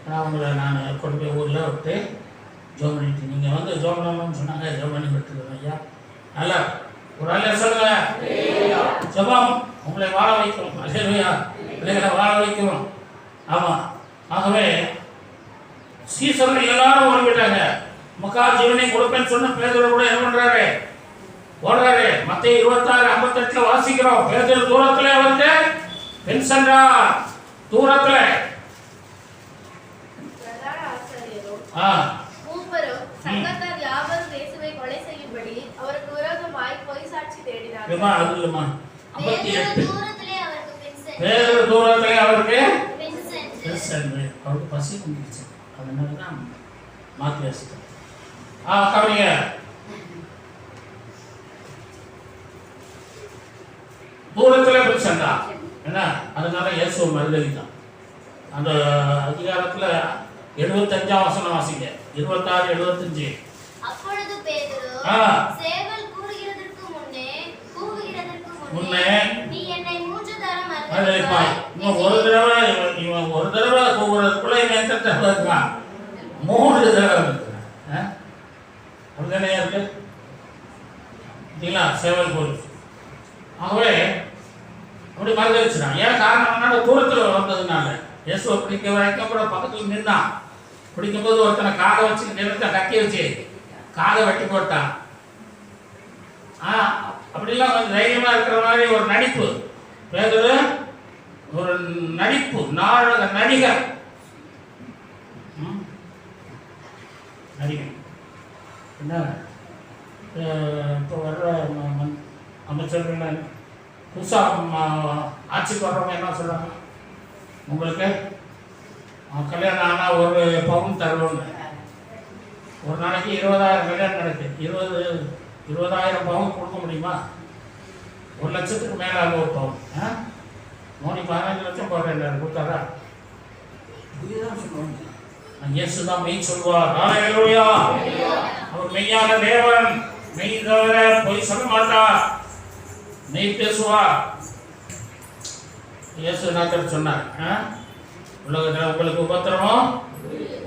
[SPEAKER 1] நான் கொண்டு போய் ஊரில் விட்டு ஜோம் பண்ணிட்டு, நீங்கள் வந்து ஜோம் பண்ணணும்னு சொன்னாங்க. ஜோம் பண்ணி விட்டுருக்கேன் ஐயா. நல்லா ஒரு அல்ல சொல்லுங்க. ஜெபம் உங்களை வாழ வைக்கும். அல்லேலூயா. பிள்ளைகளை வாழ வைக்கும். ஆமாம். ஆகவே சீசர்கள் எல்லாரும் ஓடிவிட்டாங்க. மக்கா ஜீவனை கொடுப்பேன்னு சொன்ன பேதுரு கூட என்ன பண்றாரு? ஓடுறாரு. மத்தேயு 26:58 வாசிக்கிறோம். பேதுரு தூரத்துல வந்து பின் சென்றார். தூரத்துல
[SPEAKER 3] மூப்பரும் சங்கத்தார் யாவரும் இயேசுவை கொலை செய்யும்படி அவருக்கு விரோதமாய் பொய் சாட்சி தேடினார்கள்.
[SPEAKER 1] பேதுரு தூரத்திலே அவருக்கு அவருக்கு பசி வந்துருச்சு. அதனாலதான் மாற்றி வச்சுட்டேன். கவனிங்க, தூரத்துல போய் சென்றான். என்ன அதனால இயேசு மறுதளித்தான். அந்த அதிகாரத்துல 75ஆம் வசனம் வாசிங்க. 26:75.
[SPEAKER 3] அப்பொழுது பேதுரு சேவல் கூவுகிறதற்கு முன்னே நீ என்னை 3 தரம்
[SPEAKER 1] மறுதலிப்பாய். ஒரு தடவை கூவுறதுக்குள்ள இவன் எத்தனை தடவை இருக்கான்? 3 தடவை இருக்கிறான். அப்படிதானே இருக்கு இல்லைங்களா? சேவல் கூறு. ஆகவே அப்படி மறுதளிச்சுட்டான். ஏன் காரணம்? தூரத்தில் வந்ததுனால. இயேசுவை பிடிக்க வரைக்கும் கூட பக்கத்தில் நின்னான். பிடிக்கும்போது ஒருத்தனை காதை வச்சு நிறுத்த கட்டி வச்சு காதை வெட்டி போட்டான். அப்படிலாம் கொஞ்சம் தைரியமா இருக்கிற மாதிரி ஒரு நடிப்பு. பேதுரு ஒரு நடிப்பு, நாடக நடிகர். நடிகர் என்ன இப்போ வர்ற அமைச்சர்கள் புதுசாக ஆட்சிக்கு வர்றவங்க என்ன சொல்கிறாங்க? உங்களுக்கு கல்யாணம் ஆனால் ஒரு பவுன் தருவோங்க. ஒரு நாளைக்கு 20,000 கல்யாணம் நடக்குது. 20,000 பவுன் கொடுக்க முடியுமா? 1 லட்சத்துக்கு மேலே ஆகும் ஒரு பவுன். மோடி 15 லட்சம் போடுறேன் கொடுத்தாரா? இதுதான் சொல்லுவாங்க. இயேசு தான் மெய் சொல்வார். ஹல்லேலூயா. அவர் மெய்யான தேவன். மெய் தவிர பொய் சொல்ல மாட்டார். மெய் பேசுவார். இயேசு நாட்டர் சொன்னார், உலகத்தில் உங்களுக்கு உபத்திரமும்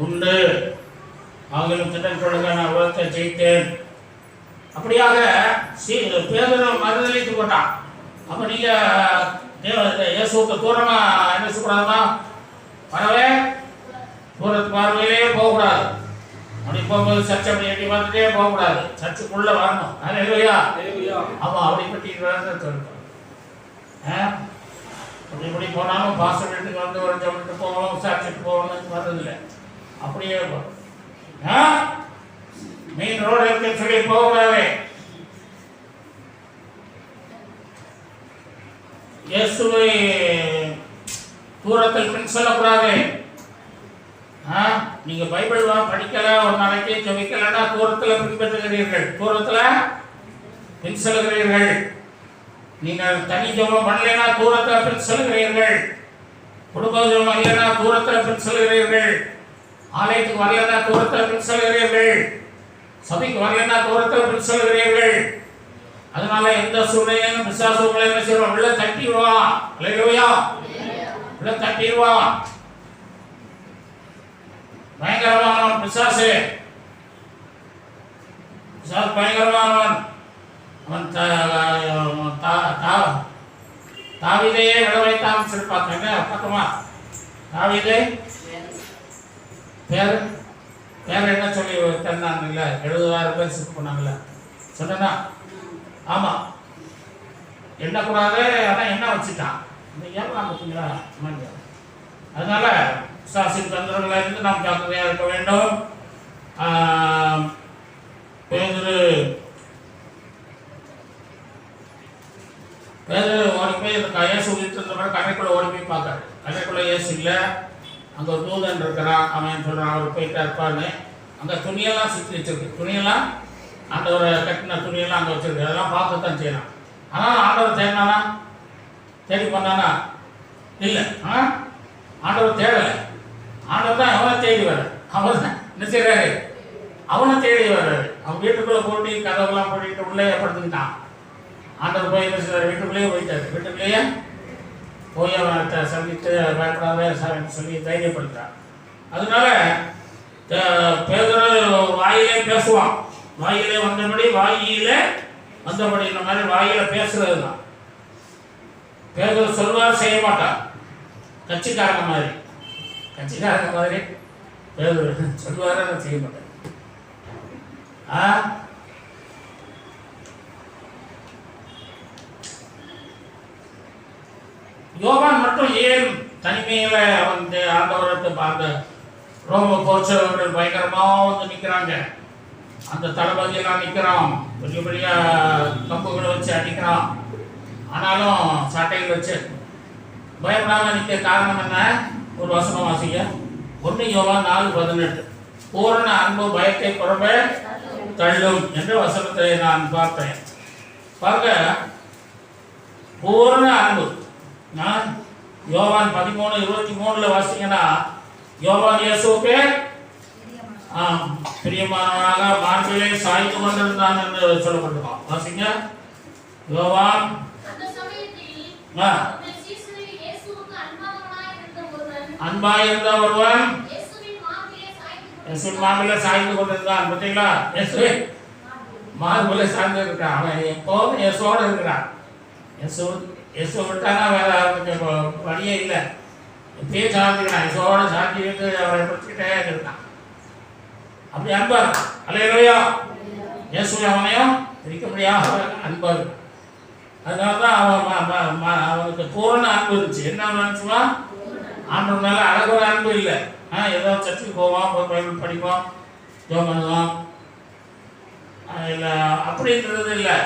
[SPEAKER 1] உண்டு, ஆகிலும் திட்டம் கொள்ளுங்க, நான் உலகத்தை ஜெயித்தேன். அப்படியாக பேதுரு மறுதலித்து போட்டான். அப்போ நீங்கள் இயேசுக்கு தூரமா என்ன சொல்லக்கூடாதுமா? வரவே தூரத்து பார்வையிலே போகக்கூடாது. அப்படி போகும்போது சர்ச்சை அப்படி எட்டி பார்த்துட்டே போகக்கூடாது. சர்ச்சுக்குள்ள வரணும். ஹல்லேலூயா. ஆமா, அப்படிப்பட்ட இருக்கும். அப்படி போனாலும் பாஸ்டர் வீட்டுக்கு வந்து ஒரு ஜபிட்டு போகணும், சாட்சிட்டு போகணும்னு வர்றதில்லை. அப்படியே மெயின் ரோடு இருக்குன்னு சொல்லி போகக்கூடாது. இயேசுவை தூரத்தில் பின் சொல்லக்கூடாது. நீங்க பைபிள் படிக்கல, ஒரு நாளைக்கு ஜபிக்கலன்னா தூரத்தில் பின்பற்றுகிறீர்கள், தூரத்தில் பின் செல்கிறீர்கள். நீங்கள் தனி ஜெபம் பண்ணலைன்னா தூரத்தில் பின் செல்கிறீர்கள். குடும்ப ஜெபம் இல்லைன்னா தூரத்தில் பின் செல்கிறீர்கள். ஆலயத்துக்கு வரலைன்னா தூரத்தில் பின் செல்கிறீர்கள். சபைக்கு வரலைன்னா தூரத்தில் பின் செல்கிறீர்கள். அதனால எந்த சூழ்நிலையும் பிசாசு உங்களை என்ன செய்வான்? உள்ள தட்டிடுவான். ஹல்லேலூயா. உள்ள தட்டிடுவான். பயங்கரமானவன் பிசாசு. பிசாசு பயங்கரமானவன். அவன் தாவீதையே விட வைத்தான் சொல்லிப்பாங்க. பக்கமா தாவீதை பேர் என்ன சொல்லி தந்தாங்கல்ல? 70,000 பேர் சிக்கு பண்ணாங்கல்ல, சொன்னா? ஆமா, எண்ணக்கூடாது. ஆனால் என்ன வச்சுட்டான்? இந்த ஏறலாம் பார்த்தீங்களா? அதனால பிசாசின் தந்திரங்களை இருந்து நாம் ஜாக்கிரதையாக இருக்க வேண்டும். பேதுரு ஓடி போய் இயேசு உயிர்த்தெழுந்த பிறகு கரைக்குள்ள ஓடி போய் பார்க்காரு. கரைக்குள்ள இயேசு இல்லை, அங்கே ஒரு தூதன் இருக்கிறான். அவன் சொல்கிறான் அவர் போயிட்டா இருப்பான்னு. அங்கே துணியெல்லாம் சுற்றி வச்சிருக்கு. துணியெல்லாம் ஆண்டவரை கட்டின துணியெல்லாம் அங்கே வச்சிருக்கு. அதெல்லாம் பார்க்கத்தான் செய்யலாம். ஆனால் ஆண்டவர் தேடினானா? தேடி பண்ணானா? இல்லை. ஆண்டவர் தேடலை. ஆண்டவர் தான் அவனை தேடி வர. அவர் தான் என்ன செய்கிறாரு? அவனை தேடி வர்றாரு. அவன் வீட்டுக்குள்ளே போட்டு கதவுலாம் போட்டிட்டு உள்ளே படுத்துக்கிட்டான். ஆண்டவர் போய் என்ன செய்வார்? வீட்டுக்குள்ளேயே போயிட்டார். வீட்டுக்குள்ளேயே போய் அவனை சந்தித்து பயப்படாத சொல்லி தைரியப்படுத்தார். அதனால பேதுரு வாயிலே பேசுவான். வாயிலே வந்தபடி வாயிலே வந்தபடி இந்த மாதிரி வாயில பேசுறது தான். பேதுரு சொல்வார், செய்ய மாட்டான். கட்சிக்காரங்க மாதிரி சொல்லுவார நான் செய்ய மாட்டேன். யோவான் மட்டும் ஏன் தனிமையில வந்து ஆண்டவரத்தை பார்த்த ரோம போர்ச்சவர்கள் பயங்கரமா வந்து நிக்கிறாங்க. அந்த தளபதியெல்லாம் நிக்கிறான், பெரிய பெரிய கம்புகளை வச்சு அடிக்கிறான். ஆனாலும் சாட்டைகள் வச்சு பயப்படாம நிற்க காரணம் என்ன? ஒரு வசனம் வாசிங்க. 1 யோவான் 4:18. பூரண அன்பு பயத்தை புறம்ப தள்ளும் என்ற வசனத்தை நான் பார்த்தேன். பாருங்க, பூரண அன்பு. யோவான் 13:23 வாசிங்கன்னா, யோவான் இயேசுவுக்கு பிரியமானவனாக மார்பிலே சாய்ந்து கொண்டிருந்தான் என்று சொல்லப்பட்டிருக்கோம். வாசிங்க. யோவான் அன்பாயிருந்த ஒருவன் இயேசுவின் மார்பிலே சாய்ந்து கொண்டிருந்தான். பார்த்தீங்களா? இயேசுவே மார்பிலே சாய்ந்து இருக்கான். அவன் எப்போதும் இயேசுவோட இருக்கிறான். இயேசு விட்டானா வேற அவனுக்கு வழியே இல்லை. இப்பயே சாந்திக்கிறான். இயேசுவோட சாந்தி இருந்து அவரை பிடிச்சிக்கிட்டே இருக்கான். அப்படி அன்பா இருக்கான். அல்லேலூயா. இயேசுவை அவனையும் பிரிக்க முடியாத அன்பா இருக்கு. அதனாலதான் அவனுக்கு பூரண அன்பு இருந்துச்சு. என்ன நினைச்சுமா? ஆண்டவர் மேல அழகான அன்பு இல்லை. ஏதோ சர்ச்சுக்கு போவோம், பைபிள் படிப்போம், ஜெபம் பண்ணுவோம், இல்லை அப்படின்றது இல்லை.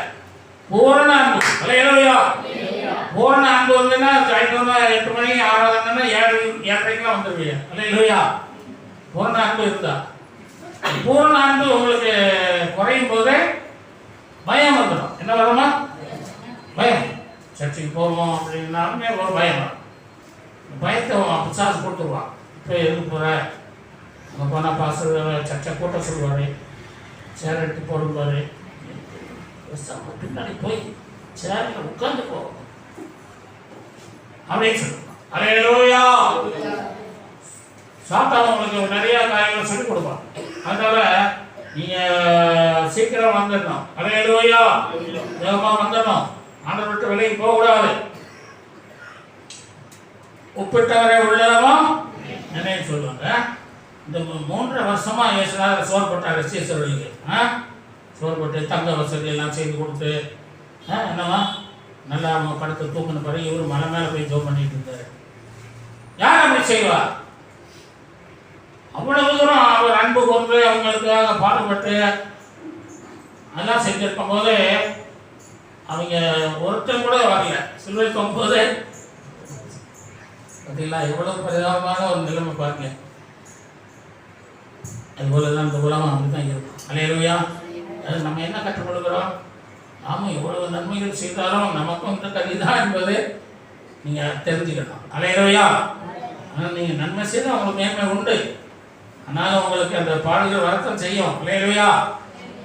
[SPEAKER 1] பூரண அன்பு. அல்லேலூயா. பூரண அன்பு வந்துன்னா சாயந்தரம் 8 மணி ஆராதனைன்னா 7:30 வந்துருவீங்க. அல்லேலூயா. பூரண அன்பு இருந்தா. பூரண அன்பு உங்களுக்கு குறையும் போது பயம் வந்துடும். என்ன வருமா? பயம். சர்ச்சுக்கு போவோம் அப்படின்னாலுமே ஒரு பயம் வரும். பயத்தை பிசாசு கொடுத்துருவான். இப்போ எதுக்கு போகிற? அங்கே போனால் பாஸ்டர் சர்ச்சை கூட்ட சொல்லுவார், சேர் எடுத்து போடுவார். பின்னாடி போய் சேரில் உட்காந்து போ அப்படின்னு சொல்லுவான். அல்லேலூயா. சாத்தான் உங்களுக்கு நிறைய காரியங்களை சொல்லிக் கொடுப்பான். அதனால நீங்க சீக்கிரம் வந்துடணும். அல்லேலூயா. வேகமா வந்துடணும். ஆண்டவரை விட்டு வெளியே போகக்கூடாது. உப்பிட்டவரை உள்ளவா நினைவு சொல்லுவாங்க. இந்த 3 வருஷமா இயேசுநாதர் சோறு போட்டார் சீசர்களுக்கு. சோறு போட்டு தங்க வசதி எல்லாம் செய்து கொடுத்து என்னவா நல்லா அவங்க படுத்து தூக்கின பிறகு இவர் மலை மேலே போய் ஜோம் பண்ணிட்டு இருந்தார். யார் அப்படி செய்வா? அவ்வளவு தூரம் அவர் அன்பு கொண்டு அவங்களுக்காக பாடுபட்டு அதெல்லாம் செஞ்சிருக்கும் போது அவங்க ஒருத்தர் கூட வரல. சிலுவை தொங்கும்போது பார்த்தீங்களா எவ்வளவு பரிதாபமான ஒரு நிலைமை பாருங்க. அதுபோலதான் இந்த உலகம் அப்படிதான் இருக்கும். அல்லேலூயா. அது நம்ம என்ன கற்றுக்கொள்கிறோம்? நாம எவ்வளவு நன்மைகள் செய்தாலும் நமக்கும் இந்த கதிதான் என்பது நீங்க தெரிஞ்சுக்கணும். அல்லேலூயா. ஆனால் நீங்க நன்மை செய்தால் உங்களுக்கு மேன்மை உண்டு. ஆனாலும் உங்களுக்கு அந்த பாடுகள் வரத்தான் செய்யும். அல்லேலூயா.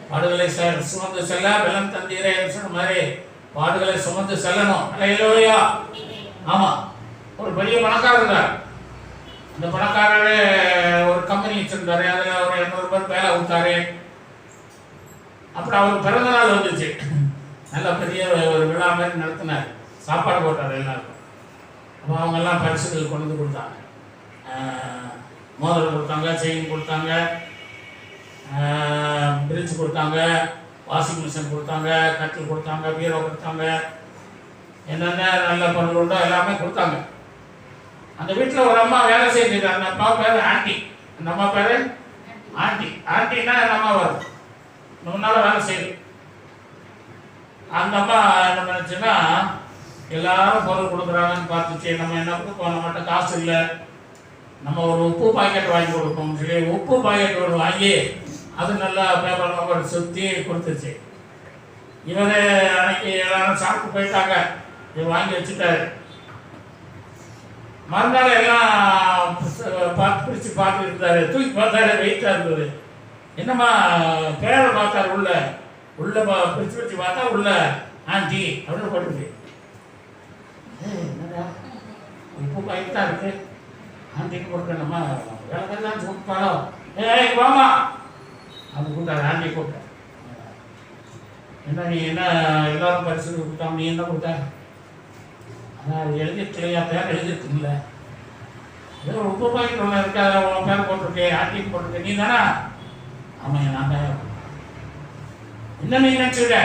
[SPEAKER 1] பாடுகளை சுமந்து செல்ல வெள்ளம் தந்தீரே சொன்ன மாதிரி பாடுகளை சுமந்து செல்லணும். அல்லேலூயா. ஆமா. ஒரு பெரிய பணக்காரர் இருந்தார். அந்த பணக்காரரு ஒரு கம்பெனி வச்சிருந்தாரு. அதில் ஒரு 200 பேர் வேலை கொடுத்தாரு. அப்புறம் அவருக்கு பிறந்த நாள் வந்துச்சு. நல்ல பெரிய ஒரு விழா மாதிரி நடத்தினார். சாப்பாடு போட்டார் எல்லாருக்கும். அப்போ அவங்கெல்லாம் பரிசுகள் கொண்டு வந்து கொடுத்தாங்க. மோதிரம் கொடுத்தாங்க, செயின் கொடுத்தாங்க, பிரிட்ஜ் கொடுத்தாங்க, வாஷிங் மிஷின் கொடுத்தாங்க, கட்டில் கொடுத்தாங்க, பீரோ கொடுத்தாங்க, என்னென்ன நல்ல பொருள் உண்டோ எல்லாமே கொடுத்தாங்க. அந்த வீட்டில் ஒரு அம்மா வேலை செஞ்சுட்டு, அந்த அம்மா பேர் ஆண்டி. அந்த அம்மா பேர் ஆண்டி. ஆண்டின்னா அந்த அம்மா வரும், முன்னால வேலை செய்யுது. அந்த அம்மா என்ன பண்ணுச்சுன்னா, எல்லாரும் பொருள் கொடுக்குறாங்கன்னு பார்த்துச்சு. நம்ம என்ன கொடுப்போம்? நம்மகிட்ட காசு இல்லை, நம்ம ஒரு உப்பு பாக்கெட் வாங்கி கொடுப்போம் சொல்லி உப்பு பாக்கெட் ஒரு வாங்கி அது நல்லா பேப்பர் நம்பர் சுற்றி கொடுத்துருச்சு. இவரே அன்னைக்கு எல்லாரும் சாப்பிட்டு போயிட்டாங்க. இவர் வாங்கி வச்சுட்டாரு. மறுநாள் எல்லாம் பிரித்து பார்த்துட்டு இருந்தாரு. தூக்கி பார்த்தாரு, வெயிட்டாக இருந்தது. என்னம்மா பேரை பார்த்தாரு. உள்ள பிரித்து பார்த்தா உள்ள ஆண்டி அப்படின்னு போட்டுருக்கு. என்னடா உப்பு பாக்கெட் தான் இருக்கு, ஆண்டிக்கு கொடுக்கணுமா? வேலைக்கெல்லாம் கூப்பிட்டாலோ ஏய் வாமா அவங்க கூப்பிட்டாரு. ஆண்டி கூப்பிட்டேன். என்ன நீ என்ன எல்லாரும் பரிசு கொடுத்தாங்க, நீ என்ன கொடுத்த? ஆனால் எழுதிருக்கலையா? பேர் எழுதிருக்குங்கள ஏதோ ஒரு உப்பு பாக்கெட் ஒன்று இருக்காது, உன் பேர் போட்டிருக்கேன், ஆர்டிக்கு போட்டிருக்கேன், நீ தானே? ஆமாம், நான் தான். என்ன நீ நினச்சிருக்க?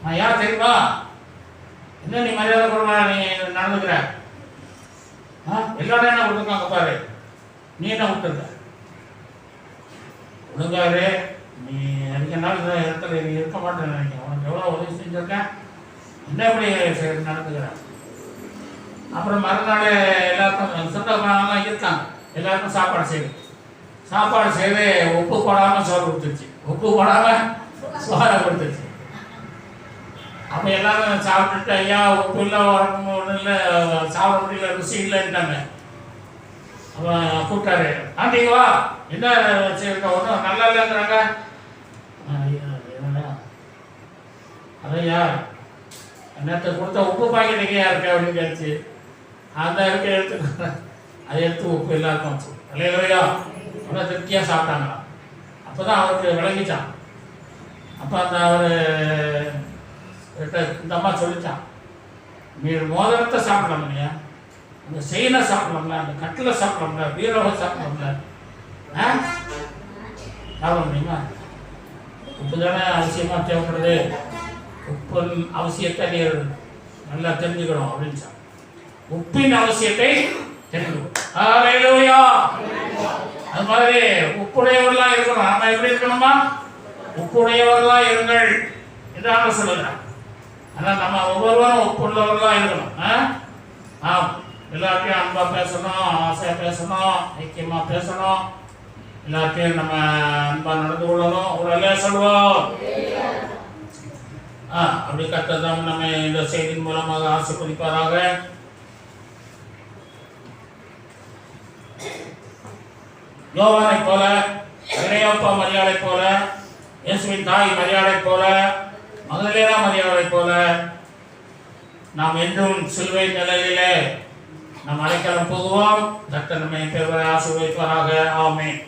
[SPEAKER 1] நான் யார் தெரியுமா? என்ன நீ மரியாதை குறைவா நீ நடந்துக்கிற? எல்லாரும் என்ன கொடுத்துருக்காங்க பாரு, நீ என்ன கொடுத்துருக்க? ஒழுங்காரு, நீ அதிக நாள் இந்த இடத்துல நீ இருக்க மாட்டேன்னு நினைக்கிறேன். உனக்கு எவ்வளோ உதவி செஞ்சிருக்கேன், என்ன எப்படி நடந்துக்கிறேன்? அப்புறம் மறுநாள் எல்லாருக்கும் சொந்தக்காரங்களாம் இருக்காங்க, எல்லாருக்கும் சாப்பாடு செய்து உப்பு போடாமல் சோறு கொடுத்துருச்சு, உப்பு போடாமல் சோறை கொடுத்துருச்சு. அப்போ எல்லாரும் சாப்பிட்டுட்டு, ஐயா உப்பு இல்லை, உரப்பு ஒன்றும் இல்லை, சாப்பிட முடியல, ருசி இல்லைன்ட்டாங்க. அப்போ கூப்பிட்டாரு, ஆண்டிங்கவா என்ன வச்சுருக்க, ஒன்றும் நல்லா இல்லைங்கிறாங்க. அதையா நேற்று கொடுத்த உப்பு பாக்கெட் எங்கேயா இருக்கு அப்படின்னு கேட்டுச்சு. அந்த இருக்க எடுத்து அதை எடுத்து உப்பு எல்லாருக்கும் வச்சு இல்லையா நல்லா திருப்தியாக சாப்பிட்டாங்களா. அப்போ தான் அவருக்கு விளங்கிச்சான். அப்போ அந்த அவர் இந்த அம்மா சொல்லிச்சான், நீ மோதிரத்தை சாப்பிடலாம் இல்லையா, அந்த செயினை சாப்பிடலாம்ல, அந்த கட்டில் சாப்பிடலாம்ல, பீரோவை சாப்பிடலாம்ல, சாப்பிட முடியுமா? உப்பு தானே அவசியமாக தேவைப்படுது, உப்பின் அவசியத்தை நீ நல்லா தெரிஞ்சுக்கணும் அப்படின்னு சொன்ன. உப்பின் அவசியத்தை தெரிஞ்சுக்கணும். அது மாதிரி உப்புடையவர்களாக இருக்கணும். நம்ம எப்படி இருக்கணுமா? உப்புடையவர்களாக இருங்கள் என்று சொல்லுகிறேன். ஆனால் நம்ம ஒவ்வொருவரும் உப்புள்ளவர்களாக இருக்கணும். எல்லாத்தையும் அன்பா பேசணும், ஆசையாக பேசணும், ஐக்கியமாக பேசணும், எல்லாத்தையும் நம்ம அன்பா நடந்து கொள்ளணும். ஒரு அல்லையா சொல்லுவோம். அப்படி கர்த்தர் நம்ம இந்த செய்தியின் மூலமாக ஆசீர்வதிப்பாராக. யோவானை போல, கிளையோப்பா மரியாதை போல, இயேசுவின் தாய் மரியாதை போல, மகதலேனா மரியாதை போல நாம் என்றும் சிலுவை நிலையிலே நாம் அடைக்கலம் போகுவோம். கர்த்தர் நம்மை பெறுவதை ஆசீர்வதிப்பாராக. ஆமென்.